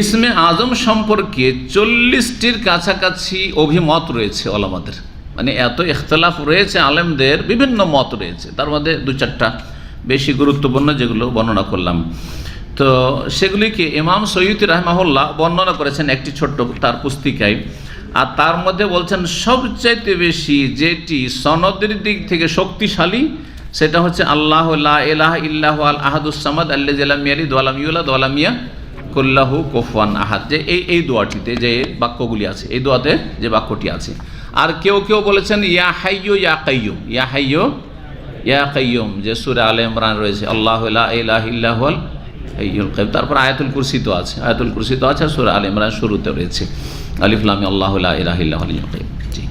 ইসমে আজম সম্পর্কে 40টির কাছাকাছি অভিমত রয়েছে ওলামাদের, মানে এত ইখতিলাফ রয়েছে আলেমদের, বিভিন্ন মত রয়েছে। তার মধ্যে 2-4টা বেশি গুরুত্বপূর্ণ যেগুলো বর্ণনা করলাম। তো সেগুলিকে ইমাম সৈয়ুতি রাহমাহুল্লাহ বর্ণনা করেছেন একটি ছোট্ট তার পুস্তিকায়। আর তার মধ্যে বলছেন সবচাইতে বেশি যেটি সনদের দিক থেকে শক্তিশালী সেটা হচ্ছে আল্লাহ লা ইলাহা ইল্লাহু আল আহাদুস সামাদ আল্লাযী লাম ইয়ালিদ ওয়া লাম ইউলাদ ওয়া লাম ইয়াকুল লাহু কুফুয়ান আহাদ। যে এই দোয়াটিতে যে বাক্যগুলি আছে, এই দোয়াতে যে বাক্যটি আছে। আর কেউ কেউ বলেছেন ইয়া হাইয়্যু ইয়া কাইয়্যুম, ইয়া হাইয়্যু ইয়া কাইয়্যুম, যে সূরা আলে ইমরান রয়েছে আল্লাহু লা ইলাহা ইল্লাহু আল হাইয়ুল কাইয়্যুম। তারপর আয়াতুল কুরসি তো আছে, আয়াতুল কুরসি তো আছে, সূরা আলে ইমরান শুরুতে রয়েছে আলিফ লাম মিম আল্লাহু লা ইলাহা ইল্লাহু আল হাইয়ুল কাইয়্যুম। জি,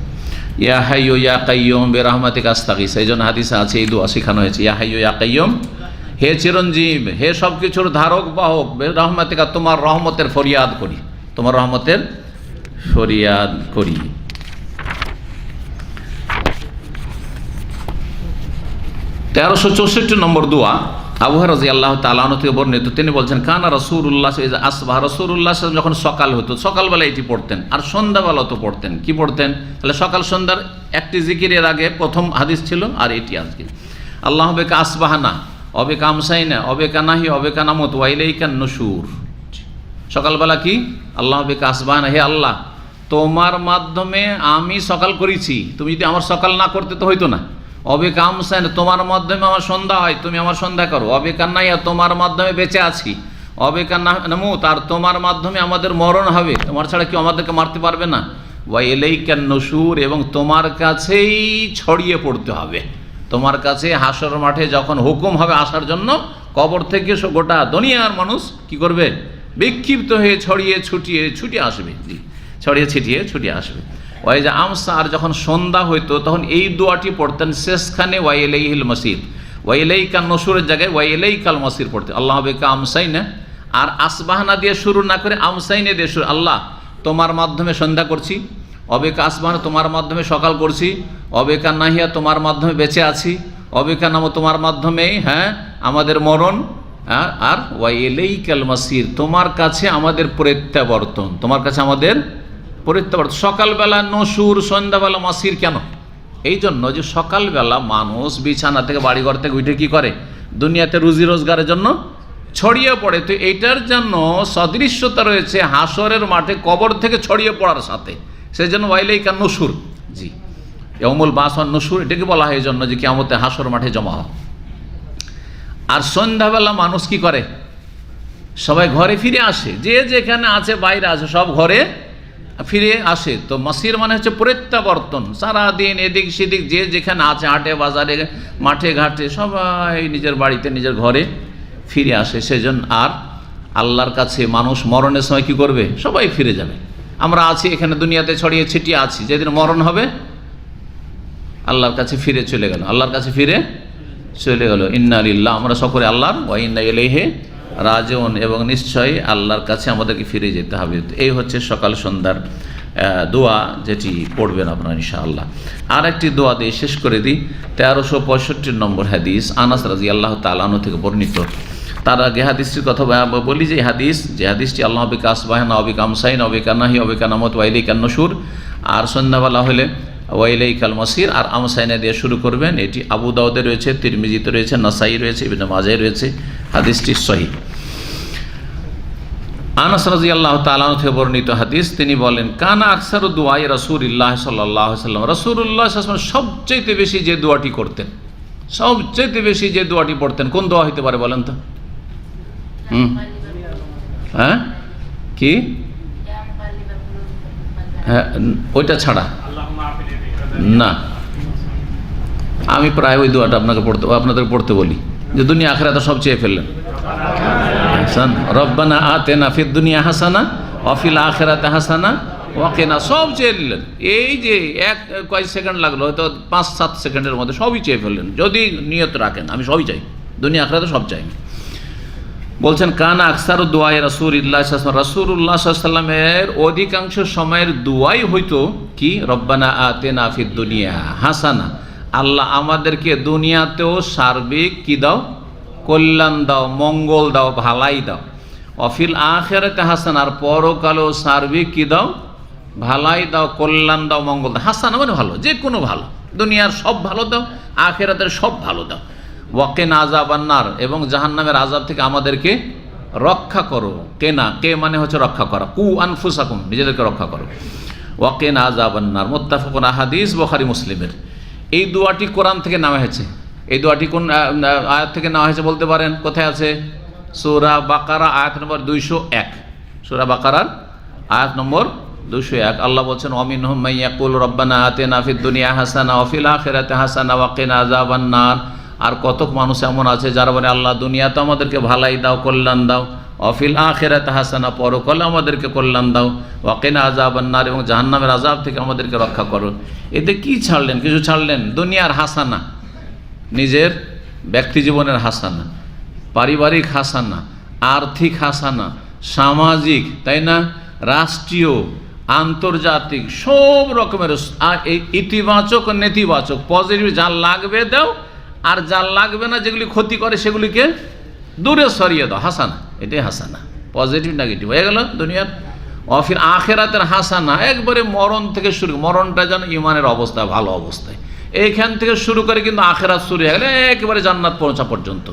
ইয়া হাইয়্যু ইয়া কাইয়্যুম বিরহমাতিকা আস্তাগীস, এই জন্য হাদিসে আছে এই দোয়া শেখানো হয়েছে, ইয়া হাইয়্যু ইয়া কাইয়্যুম, হে চিরঞ্জীব, হে সব কিছুর ধারক বাহক, বিরহমাতিকা, তোমার রহমতের ফরিয়াদ করি, তোমার রহমতের ফরিয়াদ করি। 1364 নম্বর দোয়া। আবু হুরায়রা রাদিয়াল্লাহু তাআলা আনহু থেকে বর্ণিত, তিনি বলছেন কানা রাসূলুল্লাহ ইযা আসবাহা, রাসূলুল্লাহ যখন সকাল হতো, সকালবেলা এটি পড়তেন, আর সন্ধ্যাবেলা তো পড়তেন। কি পড়তেন? তাহলে সকাল সন্ধ্যার একটি জিকিরের আগে প্রথম হাদিস ছিল, আর এটি আজকে। আল্লাহু বিকা আসবাহানা অবিকা আমসাইনা অবিকা নাহি অবিকা নামুত ওয়া ইলাইকান নুশুর। সকালবেলা কি? আল্লাহু বিকা আসবাহানা, হে আল্লাহ তোমার মাধ্যমে আমি সকাল করেছি, তুমি যদি আমার সকাল না করতে তো হইতো না। অবিকা আমসাইনা, তোমার মাধ্যমে আমার সন্ধ্যা হয়, তুমি আমার সন্ধ্যা করো। অবিকা নাহি, তোমার মাধ্যমে বেঁচে আছি। অবিকা নামুত, আর তোমার মাধ্যমে আমাদের মরণ হবে, তোমার ছাড়া কেউ আমাদেরকে মারতে পারবে না। ওয়া ইলাইকান নুশুর, এবং তোমার কাছেই ছড়িয়ে পড়তে হবে। তোমার কাছে হাসর মাঠে যখন হুকুম হবে আসার জন্য, কবর থেকে গোটা দুনিয়ার মানুষ কি করবে? বিক্ষিপ্ত হয়ে ছড়িয়ে ছুটিয়ে আসবে। জি, ছড়িয়ে ছিটিয়ে ছুটিয়ে আসবে। ওই যে আমসা, আর যখন সন্ধ্যা হইতো তখন এই দোয়াটি পড়তেন শেষখানে, ওয়া ইলাইহিল মাসির, ওয়া ইলাইকান নুশুরের জায়গায় ওয়া ইলাইকাল মাসির পড়তেন। আল্লাহ বিকা আমসাইনা, আর আসবাহনা দিয়ে শুরু না করে আমসাইনে দিয়ে শুরু। আল্লাহ তোমার মাধ্যমে সন্ধ্যা করছি, অবেকা আসবাহনা তোমার মাধ্যমে সকাল করছি, অবেকা নাহিয়া তোমার মাধ্যমে বেঁচে আছি, অবেকা নামো তোমার মাধ্যমেই আমাদের মরণ, আর ওয়া ইলাইকাল মাসির, তোমার কাছে আমাদের প্রত্যাবর্তন, তোমার কাছে আমাদের প্রত্যাবর্তন। সকালবেলা নসুর, সন্ধ্যাবেলা মাসির কেন? এই জন্য যে সকালবেলা মানুষ বিছানা থেকে বাড়িঘর থেকে উঠে কি করে? দুনিয়াতে রুজি রোজগারের জন্য ছড়িয়ে পড়ে। তো এইটার জন্য সদৃশ্যতা রয়েছে হাসরের মাঠে কবর থেকে ছড়িয়ে পড়ার সাথে, সেই জন্য ওয়া ইলাইকান নুশুর। জি, ইয়াউমুল বাস ওয়ান নুশুর, এটাকে বলা হয় এই জন্য যে কিয়ামতে হাসর মাঠে জমা হয়। আর সন্ধ্যাবেলা মানুষ কি করে? সবাই ঘরে ফিরে আসে, যে যেখানে আছে বাইরে আছে সব ঘরে ফিরে আসে। তো মাসির মানে হচ্ছে প্রত্যাবর্তন। সারাদিন এদিক সেদিক যে যেখানে আছে, হাটে বাজারে মাঠে ঘাটে, সবাই নিজের বাড়িতে নিজের ঘরে ফিরে আসে। সেজন্য আর আল্লাহর কাছে মানুষ মরণের সময় কি করবে? সবাই ফিরে যাবে। আমরা আছি এখানে দুনিয়াতে ছড়িয়ে ছিটিয়ে আছি, যেদিন মরণ হবে আল্লাহর কাছে ফিরে চলে গেল, আল্লাহর কাছে ফিরে চলে গেল। ইন্না লিল্লাহ, আমরা সকলে আল্লাহর, ওয়া ইন্না ইলাইহি রাজিউন, এবং নিশ্চয়ই আল্লাহর কাছে আমাদেরকে ফিরে যেতে হবে। এই হচ্ছে সকাল সন্ধ্যার দোয়া, যেটি পড়বেন আপনারা ইনশাআল্লাহ। আর একটি দোয়া দিয়ে শেষ করে দিই। 1365 নম্বর হাদিস, আনাস রাদিয়াল্লাহু তাআলা আনহু থেকে বর্ণিত। তার আগে হাদিসটির কথা বলি, যে হাদিসটি আল্লাহ বিকা আসবাহানা অবিকা আমসাইনা অবিকা নাহি অবিকা নামত ওয়া ইলাইকান নুশুর, আর সন্ধ্যাবেলা হলে ওয়া ইলাইকাল মাসির, আর আমসাইনা দিয়ে শুরু করবেন। এটি আবু দাউদে রয়েছে, তিরমিজিতে রয়েছে, নাসাই রয়েছে, ইবনে মাজাহ রয়েছে। হাদিসটি সহিহ। আনাস রাদিয়াল্লাহু তাআলা আনহু থেকে বর্ণিত হাদিস, তিনি বলেন কানা আকসারু দুআই রাসূলুল্লাহ সাল্লাল্লাহু আলাইহি ওয়াসাল্লাম, রাসূলুল্লাহ সাল্লাল্লাহু আলাইহি ওয়াসাল্লাম সবচেয়ে বেশি যে দোয়াটি করতেন, সবচেয়ে বেশি যে দোয়াটি পড়তেন, কোন দোয়া হতে পারে বলেন তো? হ্যাঁ, কি? হ্যাঁ, ওইটা ছাড়া না। আমি প্রায় ওই দোয়াটা আপনাদের পড়তে বলি, যে দুনিয়া আখিরাতে সব চেয়ে ফেললেন। রব্বানা আতিনা ফিদ দুনিয়া হাসানা ওয়া ফিল আখিরাতি হাসানা ওয়া কিনা, সব চেয়ে নিলেন। এই যে কয়েক সেকেন্ড লাগলো, হয়তো 5-7 সেকেন্ডের মধ্যে সবই চেয়ে ফেললেন, যদি নিয়ত রাখেন আমি সবই চাই, দুনিয়া আখিরাতে সব চাই। বলছেন কানা আকসারু দুআই রাসূলুল্লাহ সাল্লাল্লাহু আলাইহি ওয়াসাল্লাম, রাসূলুল্লাহ সাল্লাল্লাহু আলাইহি ওয়াসাল্লামের অধিকাংশ সময়ের দুআই হইতো কি? রব্বানা আতিনা ফিদ দুনিয়া হাসানা, আল্লাহ আমাদেরকে দুনিয়াতেও সার্বিক কি দাও? কল্যাণ দাও, মঙ্গল দাও, ভালাই দাও। অফিল আখিরাতে হাসানা, আর পরকালেও সার্বিক কি দাও? ভালাই দাও, কল্যাণ দাও, মঙ্গল দাও। হাসানা মানে ভালো, যে কোনো ভালো, দুনিয়ার সব ভালো দাও, আখিরাতের সব ভালো দাও। ওয়াকিনা আযাবান নার, এবং জাহান্নামের আযাব থেকে আমাদেরকে রক্ষা করো। কে মানে হচ্ছে রক্ষা করা, কু আনফুসাকুম, নিজেদেরকে রক্ষা করো। ওয়াকিনা আযাবান নার, মুত্তাফাকুন হাদিস, বুখারী মুসলিমের। এই দোয়াটি কোরআন থেকে নেওয়া হয়েছে। এই দোয়াটি কোন আয়াত থেকে নেওয়া হয়েছে বলতে পারেন? কোথায় আছে? সূরা বাকারা আয়াত নম্বর 201। সূরা বাকারার আয়াত নম্বর 201। আল্লাহ বলছেন ওয়ামিনহুম মান ইয়াকুল রব্বানা আতিনা ফিদ দুনিয়া হাসানা ওয়া ফিল আখিরাতি হাসানা ওয়া কিনা আযাবান নার। আর কতক মানুষ এমন আছে যারা বলে আল্লাহ দুনিয়াতে আমাদেরকে ভালাই দাও, কল্যাণ দাও, অফিল আখিরাতে হাসানা, পরকালে আমাদেরকে কল্যাণ দাও, ওয়া কিনা আযাবান নার, এবং জাহান্নামের আযাব থেকে আমাদেরকে রক্ষা করো। এতে কি ছাড়লেন? কিছু ছাড়লেন। দুনিয়ার হাসানা, নিজের ব্যক্তি জীবনের হাসানা, পারিবারিক হাসানা, আর্থিক হাসানা, সামাজিক, তাই না, রাষ্ট্রীয়, আন্তর্জাতিক, সব রকমের এই ইতিবাচক নেতিবাচক, পজিটিভ যা লাগবে দাও, আর যা লাগবে না, যেগুলি ক্ষতি করে, সেগুলিকে দূরে সরিয়ে দাও। হাসানা, এটাই হাসানা, পজিটিভ নেগেটিভ হয়ে গেল দুনিয়ার। অফির আখেরাতের হাসানা একবারে মরণ থেকে শুরু, মরণটা যেন ইমানের অবস্থা, ভালো অবস্থায়, এইখান থেকে শুরু করে কিন্তু আখেরাত শুরু হয়ে গেলে একেবারে জান্নাত পৌঁছা পর্যন্ত।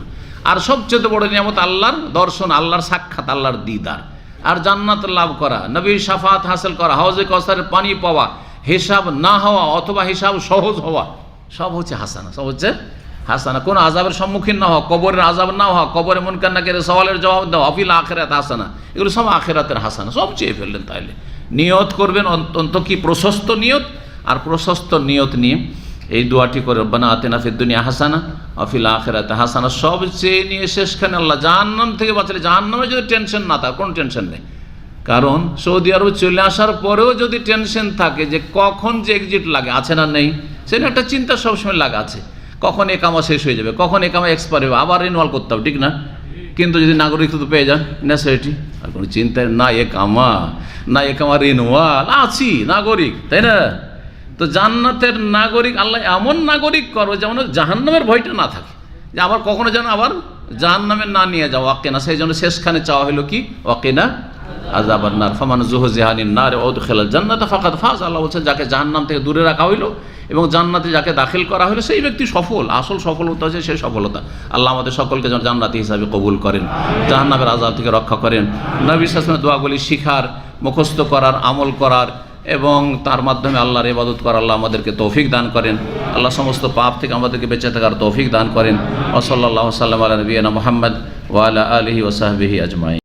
আর সবচেয়ে বড় নিয়ামত আল্লাহর দর্শন, আল্লাহর সাক্ষাৎ, আল্লাহর দিদার, আর জান্নাত লাভ করা, নবীর শাফাত হাসিল করা, হাউজে কাউসারের পানি পাওয়া, হিসাব না হওয়া অথবা হিসাব সহজ হওয়া, সব হচ্ছে হাসানা, সব হচ্ছে হাসানা। কোন আযাবের সম্মুখীন না হওয়া, কবরের আযাব না হওয়া, কবরে মুনকার নাকির সওয়ালের জবাব দেওয়া, অফিল আখিরাত হাসানা, এগুলো সব আখিরাতের হাসানা, সব চেয়ে ফেললেন। তাইলে নিয়ত করবেন অন্তত কি প্রশস্ত নিয়ত, আর প্রশস্ত নিয়ত নিয়ে এই দোয়াটি করে রব্বানা আতিনা ফিদ দুনিয়া হাসানা ওয়া ফিল আখিরাতি হাসানা, সব চেয়ে নিয়ে শেষখানে আল্লাহ জাহান্নাম থেকে বাঁচালে, জাহান্নামে যদি টেনশন না থাকে, কোনো টেনশন নেই। কারণ সৌদি আরব চলে আসার পরেও যদি টেনশন থাকে যে কখন যে এক্সিট লাগে, আছে না নেই, সেটা একটা চিন্তা সবসময় লাগা আছে, কখন একামা শেষ হয়ে যাবে, কখন একামা এক্সপায়ার হবে, আবার রিনিউয়াল করতে হবে, ঠিক না? কিন্তু যদি নাগরিকত্ব পেয়ে যান, ন্যাশনালিটি, আর কোনো চিন্তায় না একামা রিনিউয়াল, আছি নাগরিক, তাই না? তো জান্নাতের নাগরিক আল্লাহ এমন নাগরিক করবে যেমন জাহান্নামের ভয়টা না থাকে, যে আবার কখনো যেন আবার জাহান্নামে না নিয়ে যাও, ওয়াকিনা। সেই জন্য শেষখানে চাওয়া হলো কি, ওয়াকিনা আযাবান নার ফামান যুহজিহা আনিন নার ওয়া উদখিলাল জান্নাতা ফাকাদ ফাজ। আল্লাহ বলছেন যাকে জাহান্নাম থেকে দূরে রাখা হইলো এবং জান্নাতে যাকে দাখিল করা হলো, সেই ব্যক্তি সফল। আসল সফলতা হচ্ছে সেই সফলতা। আল্লাহ আমাদের সকলকে যেন জান্নাতি হিসাবে কবুল করেন, জাহান্নামের আযাব থেকে রক্ষা করেন। নবী সাল্লাল্লাহু আলাইহি ওয়াসাল্লামের দোয়াগুলি শিখার, মুখস্থ করার, আমল করার এবং তার মাধ্যমে আল্লাহর ইবাদত করার আল্লাহ আমাদেরকে তৌফিক দান করেন। আল্লাহ সমস্ত পাপ থেকে আমাদেরকে বেঁচে থাকার তৌফিক দান করেন। ওয়া সাল্লাল্লাহু সাল্লাম আলা নবিয়িনা মুহাম্মদ ওয়া আলা আলিহি ওয়া সাহবিহি আজমাইন।